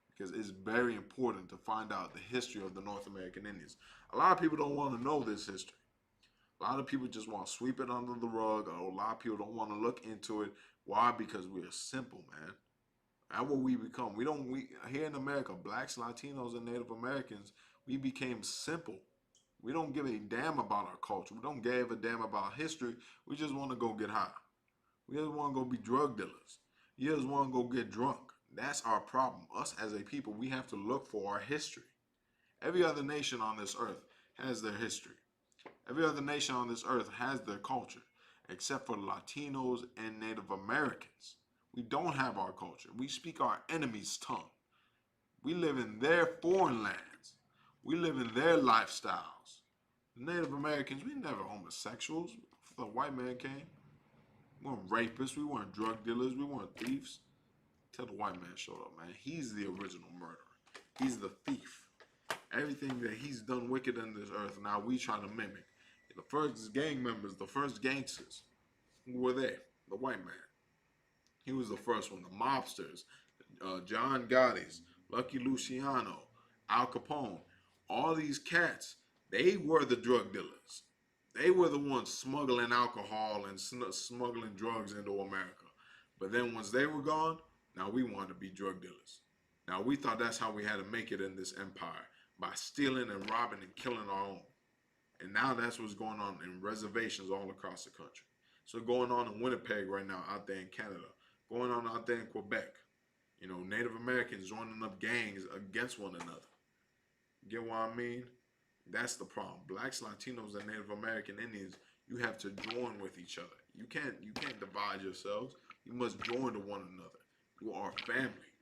Because it's very important to find out the history of the North American Indians. A lot of people don't want to know this history. A lot of people just want to sweep it under the rug. Or a lot of people don't want to look into it. Why? Because we're simple, man. That's what we become. We here in America, blacks, Latinos, and Native Americans, we became simple. We don't give a damn about our culture. We don't give a damn about history. We just want to go get high. We just want to go be drug dealers. You just want to go get drunk. That's our problem. Us as a people, we have to look for our history. Every other nation on this earth has their history. Every other nation on this earth has their culture, except for Latinos and Native Americans. We don't have our culture. We speak our enemy's tongue. We live in their foreign lands. We live in their lifestyles. Native Americans, we never homosexuals. The white man came. We weren't rapists. We weren't drug dealers. We weren't thieves. Till the white man showed up, man. He's the original murderer. He's the thief. Everything that he's done wicked in this earth, now we try to mimic. The first gang members, the first gangsters, who were they? The white man. He was the first one. The mobsters, John Gotti's, Lucky Luciano, Al Capone, all these cats, they were the drug dealers. They were the ones smuggling alcohol and smuggling drugs into America. But then once they were gone, now we wanted to be drug dealers. Now we thought that's how we had to make it in this empire, by stealing and robbing and killing our own. And now that's what's going on in reservations all across the country. So going on in Winnipeg right now, out there in Canada, going on out there in Quebec. You know, Native Americans joining up gangs against one another. Get what I mean? That's the problem. Blacks, Latinos, and Native American Indians, you have to join with each other. You can't divide yourselves. You must join to one another. You are family.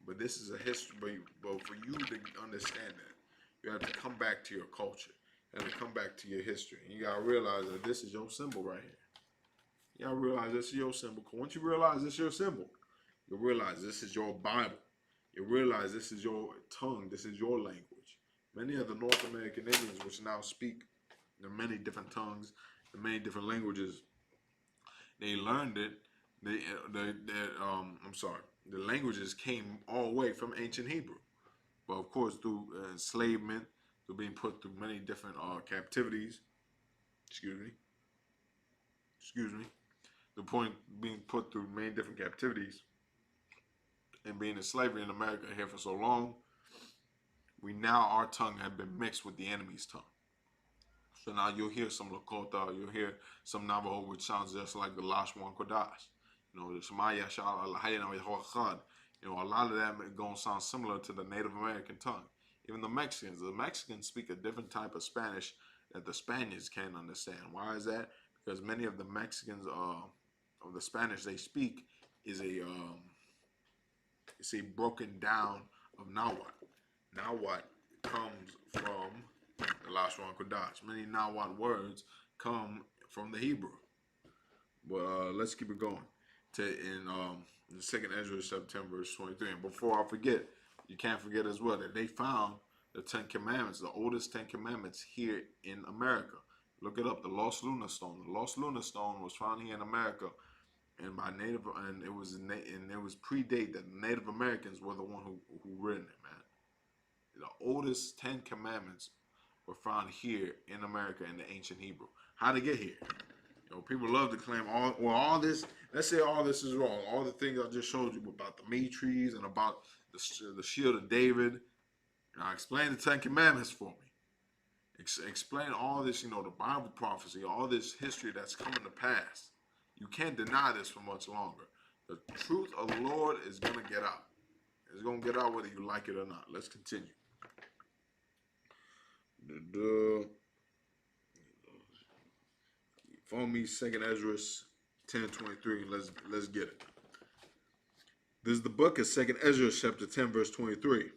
But this is a history. But for you to understand that, you have to come back to your culture. You have to come back to your history. And you got to realize that this is your symbol right here. You got to realize this is your symbol. Because once you realize this is your symbol, you'll realize this is your Bible. You realize this is your tongue. This is your language. Many of the North American Indians, which now speak in many different tongues, in many different languages, they learned it. The languages came all the way from ancient Hebrew. But of course, through enslavement, through being put through many different captivities, the point being put through many different captivities and being in slavery in America here for so long, our tongue had been mixed with the enemy's tongue. So now you'll hear some Lakota, you'll hear some Navajo, which sounds just like the Lashwan Kodash. You know, the Shemaya Shal, you know, a lot of them are going to sound similar to the Native American tongue. Even the Mexicans speak a different type of Spanish that the Spaniards can't understand. Why is that? Because many of the Mexicans, of the Spanish they speak, is it's a broken down of Nahuatl. Nahuatl comes from the Lashwan Kodash. Many Nahuatl words come from the Hebrew. But let's keep it going. In the 2nd Ezra chapter 10 verse 23. And before I forget, you can't forget as well that they found the 10 Commandments, the oldest 10 Commandments here in America. Look it up, the Lost Lunar Stone. The Lost Lunar Stone was found here in America, and it was predate that the Native Americans were the one who written it, man. The oldest 10 Commandments were found here in America in the ancient Hebrew. How to get here? You know, people love to claim all this. Let's say all this is wrong. All the things I just showed you about the meat trees and about the shield of David. Now explain the 10 Commandments for me. Explain all this, you know, the Bible prophecy, all this history that's coming to pass. You can't deny this for much longer. The truth of the Lord is going to get out. It's going to get out whether you like it or not. Let's continue. Follow me, 2nd Ezra 10:23. Let's get it. This is the book of 2nd Ezra chapter 10 verse 23.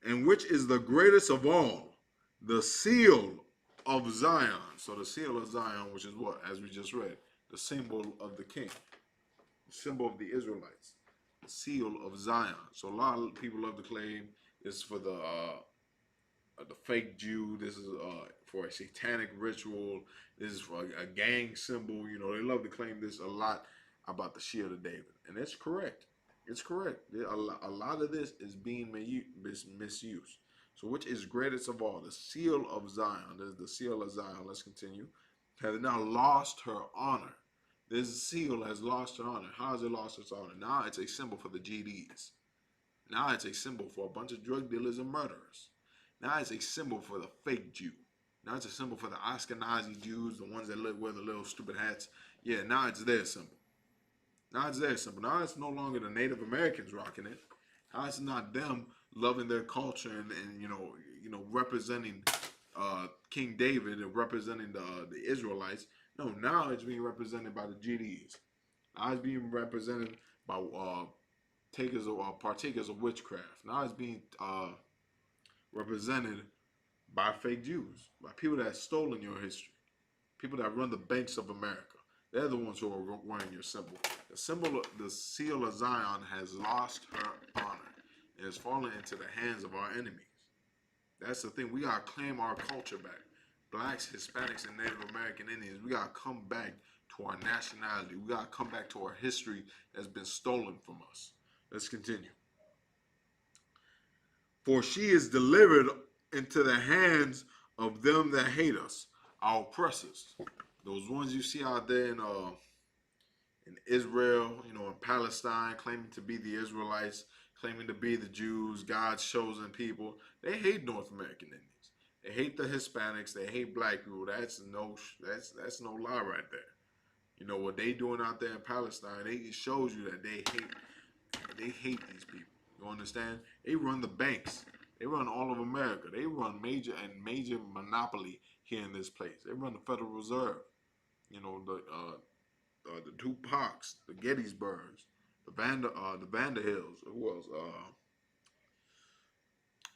And which is the greatest of all, the seal of Zion. So the seal of Zion, which is what? As we just read, the symbol of the king, the symbol of the Israelites, the seal of Zion. So a lot of people love to claim this for the fake Jew. This is for a satanic ritual. This is for a gang symbol. You know, they love to claim this a lot about the shield of David, and it's correct. It's correct. A lot of this is being misused. So, which is greatest of all? The seal of Zion. This is the seal of Zion. Let's continue. Has now lost her honor. This seal has lost her honor. How has it lost its honor? Now it's a symbol for the GDs. Now it's a symbol for a bunch of drug dealers and murderers. Now it's a symbol for the fake Jew. Now it's a symbol for the Ashkenazi Jews, the ones that wear the little stupid hats. Yeah, now it's their symbol. Now it's their symbol. Now it's no longer the Native Americans rocking it. Now it's not them loving their culture and representing King David and representing the Israelites. No, now it's being represented by the GDs. Now it's being represented by partakers of witchcraft. Now it's being represented by fake Jews, by people that have stolen your history, people that run the banks of America. They're the ones who are wearing your symbol. The seal of Zion has lost her honor and has fallen into the hands of our enemies. That's the thing. We gotta claim our culture back. Blacks, Hispanics, and Native American Indians. We gotta come back to our nationality. We gotta come back to our history that's been stolen from us. Let's continue. For she is delivered into the hands of them that hate us, our oppressors. Those ones you see out there in Israel, in Palestine, claiming to be the Israelites, claiming to be the Jews, God's chosen people. They hate North American Indians. They hate the Hispanics. They hate black people. That's no lie right there. You know what they doing out there in Palestine? It shows you that they hate these people. You understand? They run the banks. They run all of America. They run major monopoly here in this place. They run the Federal Reserve. The Tupacs, the Gettysburgs, the Vanderhills. Who else?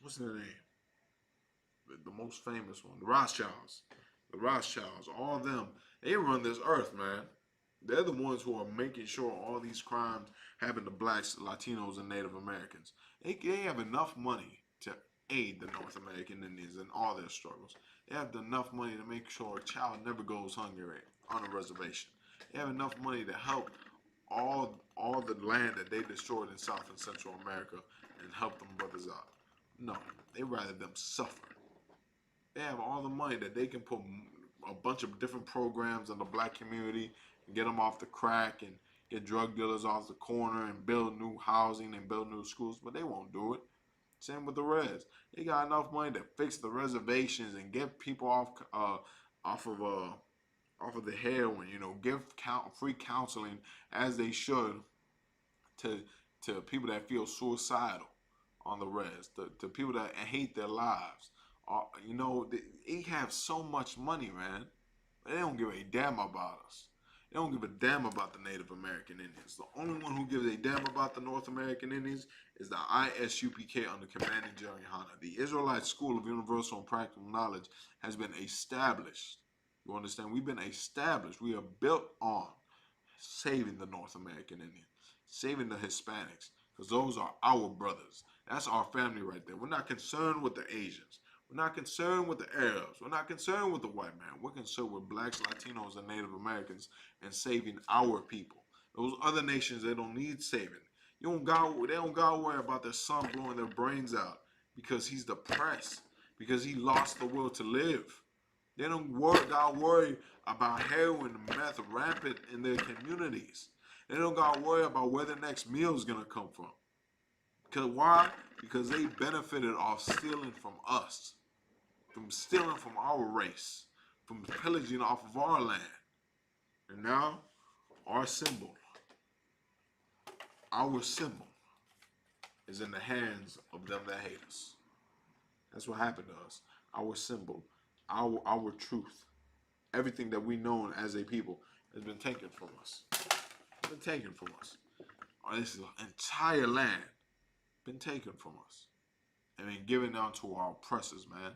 What's their name? The most famous one, the Rothschilds. The Rothschilds, all of them, they run this earth, man. They're the ones who are making sure all these crimes happen to blacks, Latinos, and Native Americans. They have enough money to aid the North American Indians in all their struggles. They have enough money to make sure a child never goes hungry on a reservation. They have enough money to help all the land that they destroyed in South and Central America and help them brothers out. No, they rather them suffer. They have all the money that they can put a bunch of different programs in the black community and get them off the crack and get drug dealers off the corner and build new housing and build new schools, but they won't do it. Same with the Reds. They got enough money to fix the reservations and get people off of the heroin. Give free counseling as they should to people that feel suicidal on the Reds, to people that hate their lives. They have so much money, man. But they don't give a damn about us. They don't give a damn about the Native American Indians. The only one who gives a damn about the North American Indians is the ISUPK under Commanding General Hanna. The Israelite School of Universal and Practical Knowledge has been established. You understand? We've been established. We are built on saving the North American Indians, saving the Hispanics, because those are our brothers. That's our family right there. We're not concerned with the Asians. We're not concerned with the Arabs. We're not concerned with the white man. We're concerned with blacks, Latinos, and Native Americans and saving our people. Those other nations, they don't need saving. They don't got to worry about their son blowing their brains out because he's depressed, because he lost the will to live. They don't got to worry about heroin and meth rampant in their communities. They don't got to worry about where the next meal is going to come from. Because why? Because they benefited off stealing from us, from stealing from our race, from pillaging off of our land. And now, our symbol is in the hands of them that hate us. That's what happened to us. Our symbol, our truth, everything that we know as a people has been taken from us. It's been taken from us. This entire land been taken from us and been given down to our oppressors, man.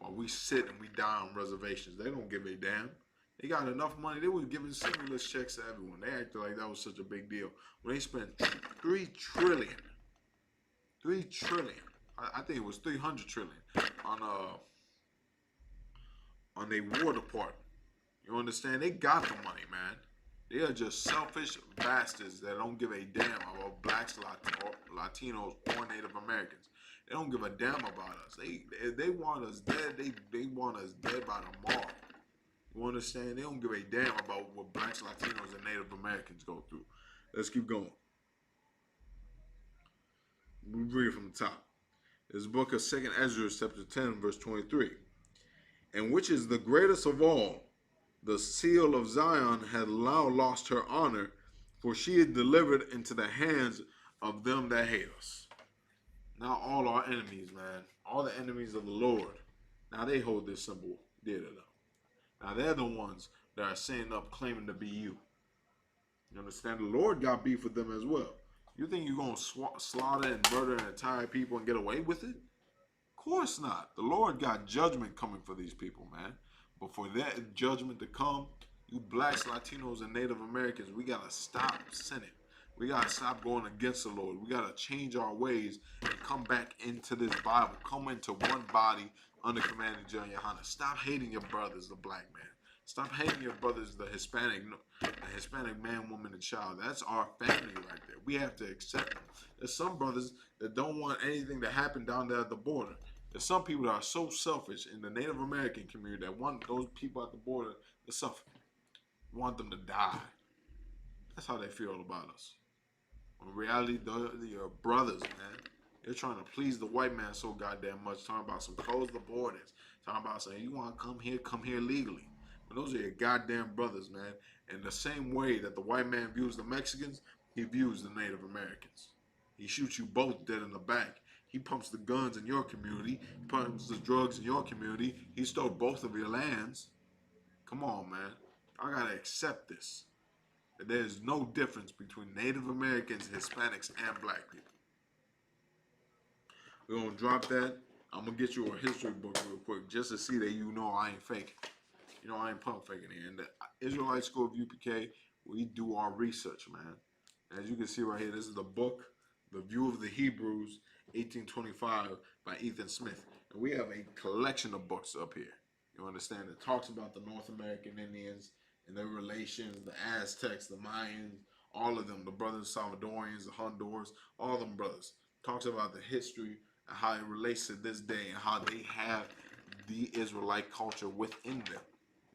while we sit and we die on reservations. They don't give a damn. They got enough money. They was giving stimulus checks to everyone. They acted like that was such a big deal. When they spent $3 trillion, I think it was 300 trillion on their war department. You understand? They got the money, man. They are just selfish bastards that don't give a damn about blacks, Latinos, or Native Americans. They don't give a damn about us. They want us dead. They want us dead by tomorrow. You understand? They don't give a damn about what blacks, Latinos, and Native Americans go through. Let's keep going. We read from the top. This book of 2nd Ezra, chapter 10, verse 23. And which is the greatest of all, the seal of Zion had now lost her honor, for she is delivered into the hands of them that hate us. Now all our enemies, man, all the enemies of the Lord, now they hold this symbol dear to them. Now they're the ones that are standing up claiming to be you. You understand? The Lord got beef with them as well. You think you're going to slaughter and murder and entire people and get away with it? Of course not. The Lord got judgment coming for these people, man. But for that judgment to come, you blacks, Latinos, and Native Americans, we got to stop sinning. We got to stop going against the Lord. We got to change our ways and come back into this Bible. Come into one body under command of Yohana. Stop hating your brothers, the black man. Stop hating your brothers, the Hispanic man, woman, and child. That's our family right there. We have to accept them. There's some brothers that don't want anything to happen down there at the border. There's some people that are so selfish in the Native American community that want those people at the border to suffer. Want them to die. That's how they feel about us. In reality, they're brothers, man. They're trying to please the white man so goddamn much. Talking about some close the borders. Talking about saying, you want to come here legally. But those are your goddamn brothers, man. And the same way that the white man views the Mexicans, he views the Native Americans. He shoots you both dead in the back. He pumps the guns in your community. He pumps the drugs in your community. He stole both of your lands. Come on, man. I got to accept this. That there's no difference between Native Americans, Hispanics, and black people. We're going to drop that. I'm going to get you a history book real quick just to see that you know I ain't faking. You know, I ain't pump faking here. And the Israelite School of UPK, we do our research, man. As you can see right here, this is the book, The View of the Hebrews, 1825 by Ethan Smith. And we have a collection of books up here. You understand? It talks about the North American Indians and their relations, the Aztecs, the Mayans, all of them, the brothers Salvadorians, the Honduras, all of them brothers. Talks about the history and how it relates to this day and how they have the Israelite culture within them.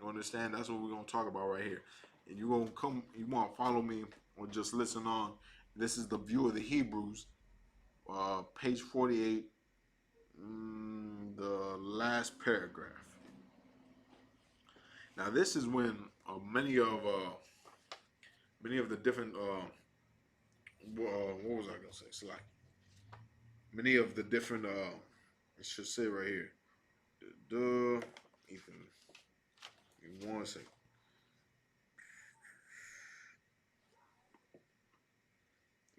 You understand? That's what we're going to talk about right here. And you want to follow me or just listen on. This is The View of the Hebrews, page 48, the last paragraph. Now, this is when many of the different what was I gonna say? It's like many of the different it should say right here. Ethan, give me 1 second.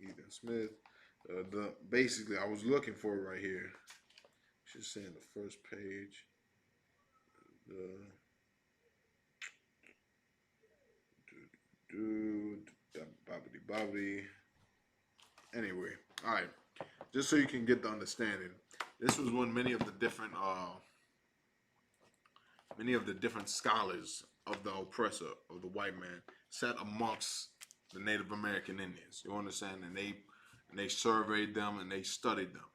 Ethan Smith. Basically, I was looking for it right here. Should say in the first page. Bobbity. Anyway, all right. Just so you can get the understanding, this was when many of the different scholars of the oppressor of the white man sat amongst the Native American Indians. You understand? And they surveyed them and they studied them.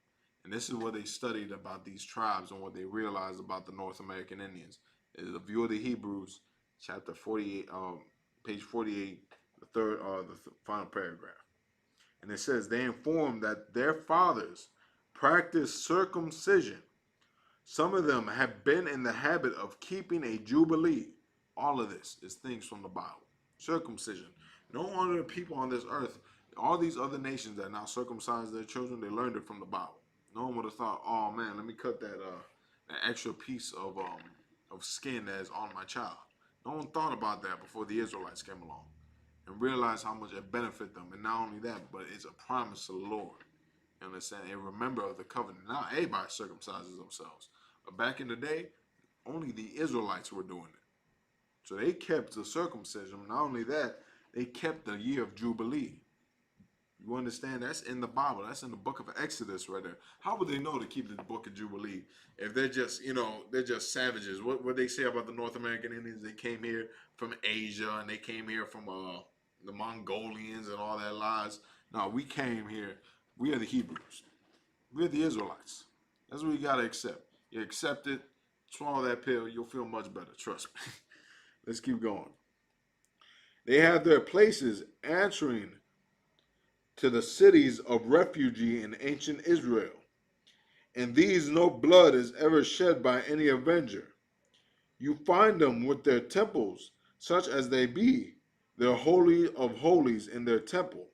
And this is what they studied about these tribes and what they realized about the North American Indians. It is The View of the Hebrews, chapter 48, page 48, the final paragraph. And it says, they informed that their fathers practiced circumcision. Some of them have been in the habit of keeping a jubilee. All of this is things from the Bible. Circumcision. No one of the people on this earth, all these other nations that now circumcise their children, they learned it from the Bible. No one would have thought, oh man, let me cut that extra piece of skin that is on my child. No one thought about that before the Israelites came along and realized how much it benefit them. And not only that, but it's a promise to the Lord. You understand? And remember of the covenant. Now everybody circumcises themselves. But back in the day, Only the Israelites were doing it. So they kept the circumcision. Not only that, they kept the year of Jubilee. You understand? That's in the Bible. That's in the book of Exodus right there. How would they know to keep the book of Jubilee if they're just, they're just savages? What they say about the North American Indians? They came here from Asia and they came here from the Mongolians and all that lies. No, we came here. We are the Hebrews. We're the Israelites. That's what you got to accept. You accept it, swallow that pill, you'll feel much better. Trust me. Let's keep going. They have their places answering to the cities of refugee in ancient Israel. In these no blood is ever shed by any avenger. You find them with their temples, such as they be, their holy of holies in their temple,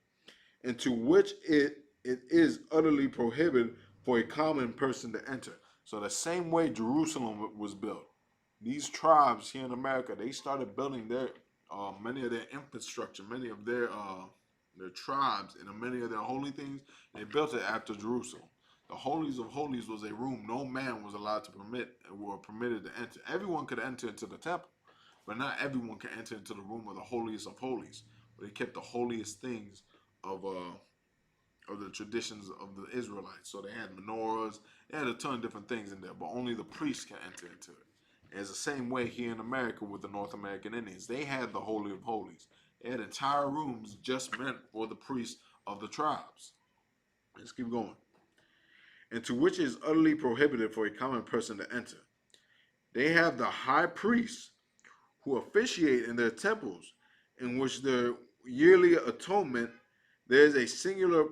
into which it is utterly prohibited for a common person to enter. So the same way Jerusalem was built, these tribes here in America, they started building their many of their infrastructure, many of their tribes, and many of their holy things. They built it after Jerusalem. The holies of holies was a room no man was allowed to permitted to enter. Everyone could enter into the temple, but not everyone could enter into the room of the holiest of holies. But they kept the holiest things of the traditions of the Israelites. So they had menorahs, they had a ton of different things in there, but only the priests can enter into it. And it's the same way here in America with the North American Indians. They had the Holy of Holies. They had entire rooms just meant for the priests of the tribes. Let's keep going. Into which is utterly prohibited for a common person to enter. They have the high priests who officiate in their temples, in which their yearly atonement, there is a singular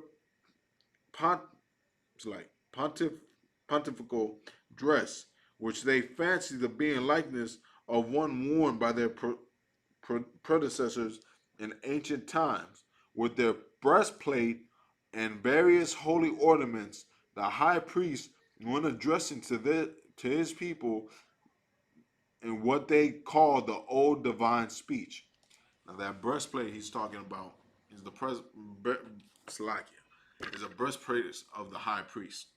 pontifical dress, which they fancy to be in likeness of one worn by their predecessors in ancient times, with their breastplate and various holy ornaments. The high priest, when addressing to his people in what they call the old divine speech. Now that breastplate he's talking about is the is a breastplate of the high priest.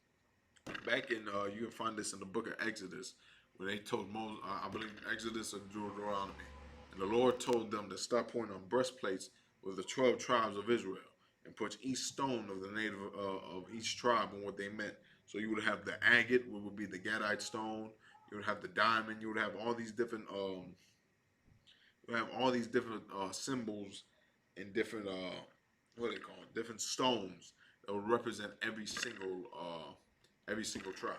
Back in you can find this in the book of Exodus, where they told Moses, I believe Exodus or Deuteronomy, and the Lord told them to stop pointing on breastplates with the 12 tribes of Israel, and put each stone of the native of each tribe and what they meant. So you would have the agate, which would be the Gadite stone. You would have the diamond. You would have all these different symbols and different what do they call it? Different stones that would represent every single tribe.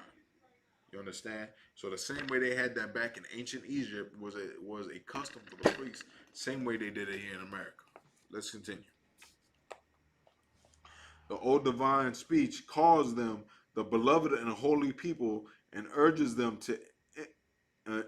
You understand? So the same way they had that back in ancient Egypt was a custom for the priests. Same way they did it here in America. Let's continue. The old divine speech calls them the beloved and holy people and urges them to and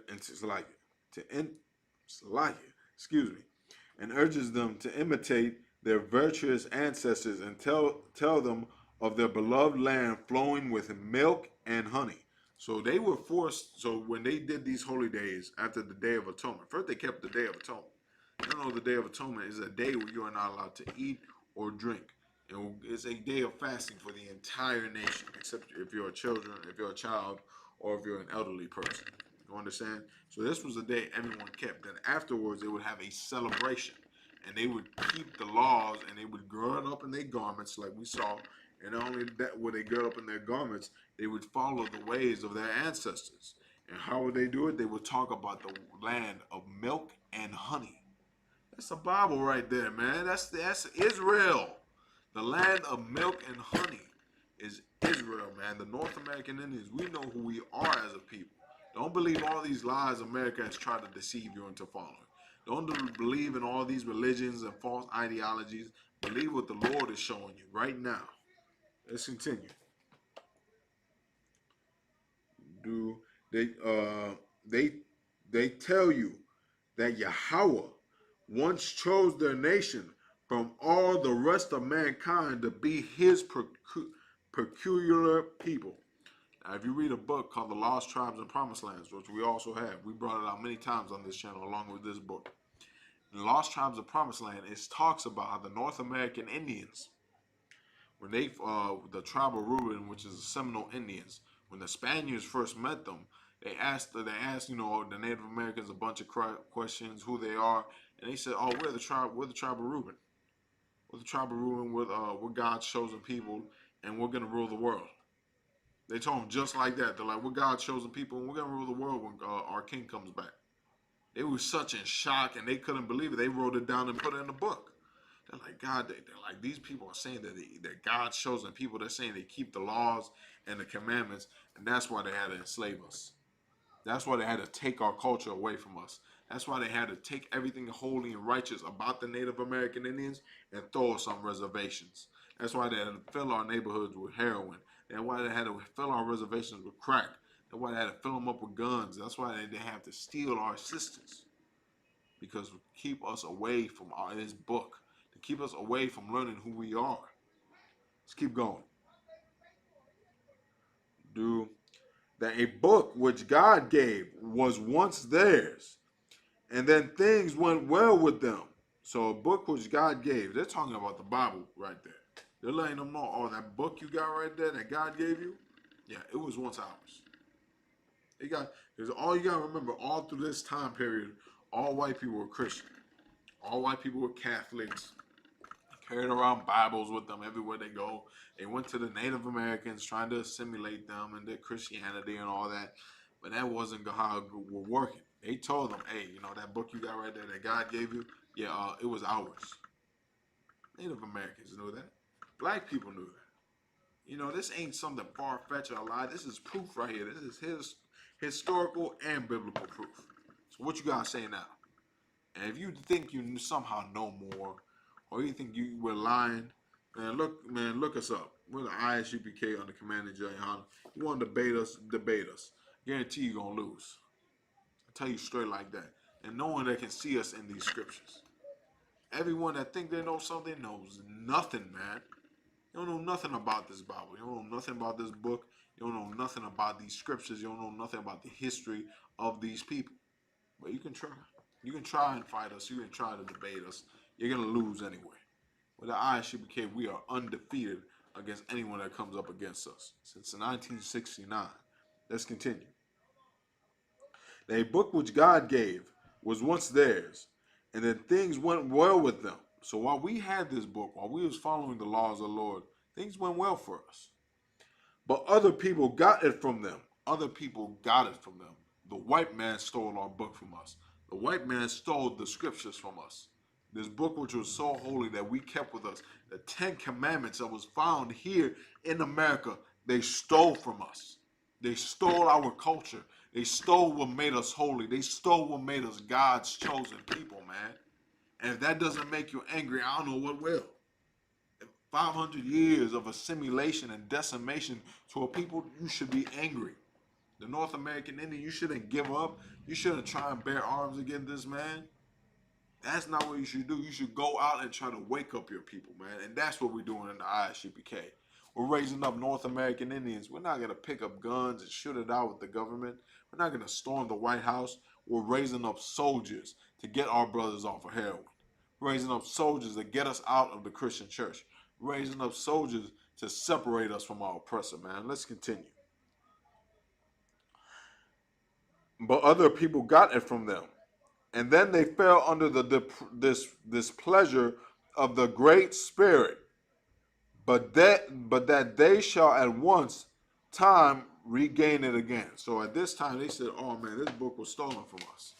urges them to imitate their virtuous ancestors and tell them of their beloved land flowing with milk and honey. So they were forced. So when they did these holy days after the Day of Atonement, first they kept the Day of Atonement. You know, the Day of Atonement is a day where you are not allowed to eat or drink. It's a day of fasting for the entire nation, except if you're a child, or if you're an elderly person. You understand? So this was a day everyone kept. Then afterwards, they would have a celebration, and they would keep the laws, and they would gird up in their garments, like we saw. And not only that, would they gird up in their garments, they would follow the ways of their ancestors. And how would they do it? They would talk about the land of milk and honey. That's the Bible right there, man. That's Israel. The land of milk and honey is Israel, man. The North American Indians, we know who we are as a people. Don't believe all these lies America has tried to deceive you into following. Don't believe in all these religions and false ideologies. Believe what the Lord is showing you right now. Let's continue. They tell you that Yahweh once chose their nation from all the rest of mankind to be his peculiar people. Now, if you read a book called The Lost Tribes and Promised Lands, which we also have, we brought it out many times on this channel along with this book. In The Lost Tribes of Promised Land, it talks about how the North American Indians, when the tribe of Reuben, which is the Seminole Indians, when the Spaniards first met them, They asked the Native Americans a bunch of questions, who they are, and they said, "Oh, we're the tribe of Reuben. We're the tribe of Reuben. We're God's chosen people, and we're gonna rule the world." They told them just like that. They're like, "We're God's chosen people, and we're gonna rule the world when our king comes back." They were such in shock, and they couldn't believe it. They wrote it down and put it in the book. They're like, God, they're like, these people are saying that they're God's chosen people. They're saying they keep the laws and the commandments, and that's why they had to enslave us. That's why they had to take our culture away from us. That's why they had to take everything holy and righteous about the Native American Indians and throw us on reservations. That's why they had to fill our neighborhoods with heroin. That's why they had to fill our reservations with crack. That's why they had to fill them up with guns. That's why they have to steal our sisters. Because to keep us away from this book, to keep us away from learning who we are. Let's keep going. That a book which God gave was once theirs, and then things went well with them. So a book which God gave, they're talking about the Bible right there. They're letting them know, oh, that book you got right there that God gave you, yeah, it was once ours. Because all you got to remember, all through this time period, all white people were Christian. All white people were Catholics. Carried around Bibles with them everywhere they go. They went to the Native Americans trying to assimilate them and their Christianity and all that. But that wasn't how it was working. They told them, hey, that book you got right there that God gave you, yeah, it was ours. Native Americans knew that. Black people knew that. This ain't something far-fetched or a lie. This is proof right here. This is his historical and biblical proof. So what you guys say now? And if you think you somehow know more, or you think you were lying, look us up. We're the ISUPK under Commander Jay Hunter. You want to debate us. Guarantee you're going to lose. I tell you straight like that. And no one that can see us in these scriptures. Everyone that think they know something knows nothing, man. You don't know nothing about this Bible. You don't know nothing about this book. You don't know nothing about these scriptures. You don't know nothing about the history of these people. But you can try. You can try and fight us. You can try to debate us. You're going to lose anyway. With the ISUPK, we are undefeated against anyone that comes up against us since 1969. Let's continue. A book which God gave was once theirs, and then things went well with them. So while we had this book, while we was following the laws of the Lord, things went well for us. But other people got it from them. Other people got it from them. The white man stole our book from us. The white man stole the scriptures from us. This book which was so holy that we kept with us. The 10 Commandments that was found here in America, they stole from us. They stole our culture. They stole what made us holy. They stole what made us God's chosen people, man. And if that doesn't make you angry, I don't know what will. 500 years of assimilation and decimation to a people, you should be angry. The North American Indian, you shouldn't give up. You shouldn't try and bear arms against this man. That's not what you should do. You should go out and try to wake up your people, man. And that's what we're doing in the ISUPK. We're raising up North American Indians. We're not going to pick up guns and shoot it out with the government. We're not going to storm the White House. We're raising up soldiers to get our brothers off of heroin. We're raising up soldiers to get us out of the Christian church. We're raising up soldiers to separate us from our oppressor, man. Let's continue. But other people got it from them. And then they fell under this pleasure of the Great Spirit, but that they shall at once time regain it again. So at this time they said, "Oh man, this book was stolen from us.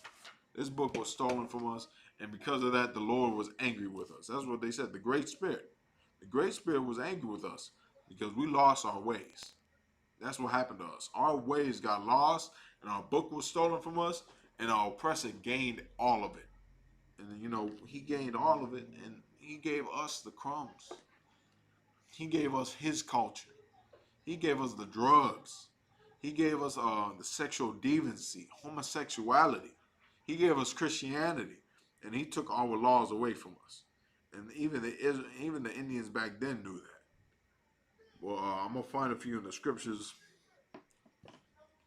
This book was stolen from us, and because of that, the Lord was angry with us." That's what they said. The Great Spirit was angry with us because we lost our ways. That's what happened to us. Our ways got lost, and our book was stolen from us, and our oppressor gained all of it. And he gained all of it, and he gave us the crumbs. He gave us his culture. He gave us the drugs. He gave us the sexual deviancy, homosexuality. He gave us Christianity, and he took our laws away from us. And even the Indians back then knew that. Well, I'm gonna find a few in the scriptures.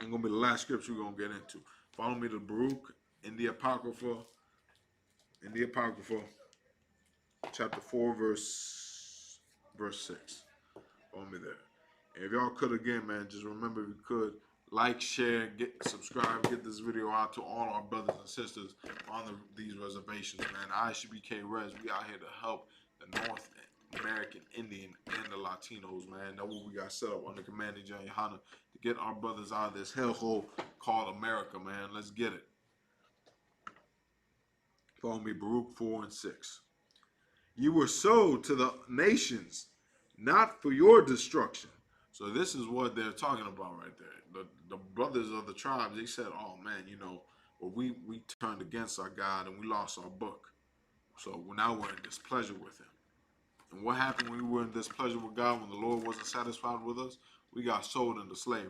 It's gonna be the last scripture we're gonna get into. Follow me to Baruch in the Apocrypha. Chapter 4, verse 6. Follow me there. And if y'all could again, man, just remember if you could, Like, share, subscribe, get this video out to all our brothers and sisters on these reservations, man. ISUBK Res, we out here to help the North American Indian and the Latinos, man. That's what we got set up under Commander John Yohana to get our brothers out of this hellhole called America, man. Let's get it. Follow me, Baruch 4 and 6. You were sold to the nations, not for your destruction. So this is what they're talking about right there. The brothers of the tribes, they said, oh man, you know, well, we turned against our God and we lost our book. So now we're in displeasure with him. And what happened when we were in displeasure with God, when the Lord wasn't satisfied with us? We got sold into slavery.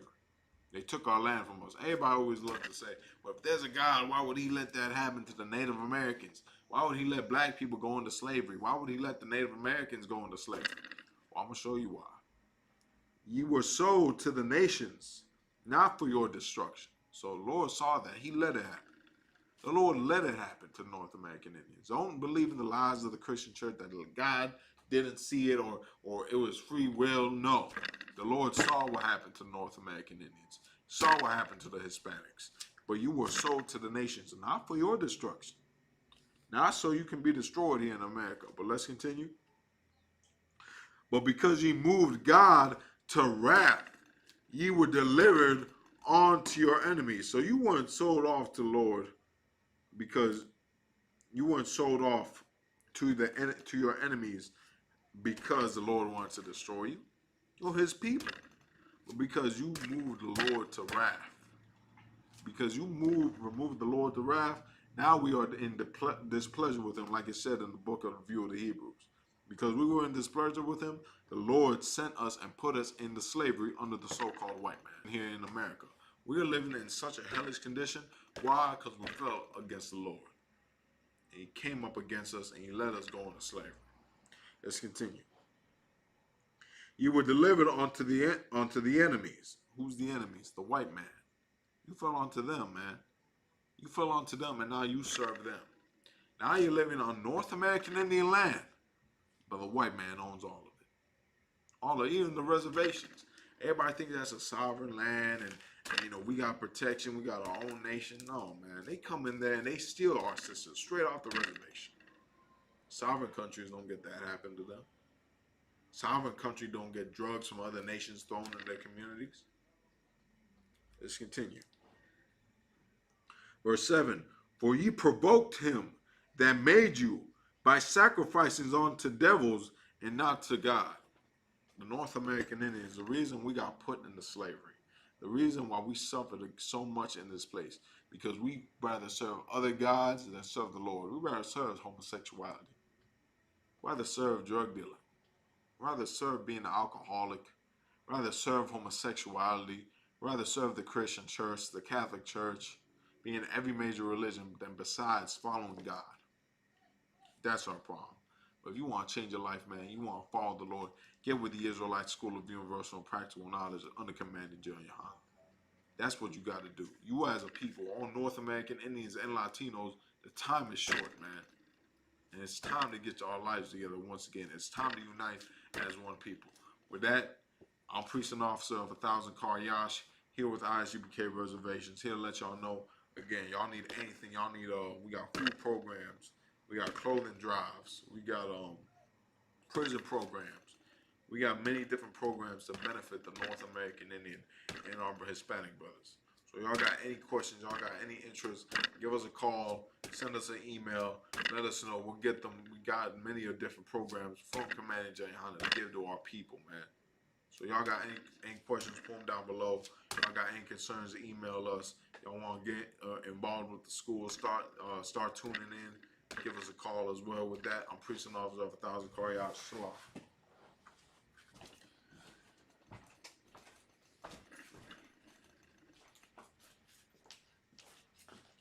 They took our land from us. Everybody always loves to say, well, if there's a God, why would he let that happen to the Native Americans? Why would he let black people go into slavery? Why would he let the Native Americans go into slavery? Well, I'm going to show you why. You were sold to the nations, not for your destruction. So the Lord saw that. He let it happen. The Lord let it happen to North American Indians. Don't believe in the lies of the Christian church that God didn't see it or it was free will. No. The Lord saw what happened to North American Indians. Saw what happened to the Hispanics. But you were sold to the nations, not for your destruction. Not so you can be destroyed here in America. But let's continue. But because ye moved God to wrath, ye were delivered unto your enemies. So you weren't sold off to the Lord because you weren't sold off to your enemies because the Lord wanted to destroy you or his people, but because you moved the Lord to wrath. Because you removed the Lord to wrath, now we are in displeasure with him, like it said in the book of the View of the Hebrews. Because we were in displeasure with him, the Lord sent us and put us into slavery under the so-called white man here in America. We are living in such a hellish condition. Why? Because we fell against the Lord. And he came up against us and he let us go into slavery. Let's continue. You were delivered unto the enemies. Who's the enemies? The white man. You fell onto them, man. You fell onto them and now you serve them. Now you're living on North American Indian land, but the white man owns all of it. Even the reservations. Everybody thinks that's a sovereign land and you know, we got protection, we got our own nation. No, man. They come in there and they steal our sisters straight off the reservation. Sovereign countries don't get that happen to them. Sovereign country don't get drugs from other nations thrown in their communities. Let's continue. Verse 7. For ye provoked him that made you by sacrificing unto devils and not to God. The North American Indians, the reason we got put into slavery, the reason why we suffered so much in this place, because we rather serve other gods than serve the Lord. We rather serve homosexuality, rather serve drug dealing, rather serve being an alcoholic, rather serve homosexuality, rather serve the Christian church, the Catholic church, being every major religion than besides following God. That's our problem. But if you want to change your life, man, you want to follow the Lord, get with the Israelite School of Universal and Practical Knowledge under Commander John Yohana. That's what you got to do. You as a people, all North American Indians and Latinos, the time is short, man. And it's time to get our lives together once again. It's time to unite as one people. With that, I'm Priest and Officer of 1,000 Car Yash, here with ISUBK Reservations, here to let y'all know, again, y'all need anything. Y'all need, we got food programs. We got clothing drives. We got prison programs. We got many different programs to benefit the North American Indian and our Hispanic brothers. So y'all got any questions, y'all got any interest, give us a call, send us an email, let us know. We'll get them. We got many of different programs from Commander J. Hunter to give to our people, man. So y'all got any questions, put them down below. Y'all got any concerns, email us. Y'all want to get involved with the school, start tuning in. Give us a call as well with that. I'm Priest and Officer of 1,000 Car Yacht. Shalom.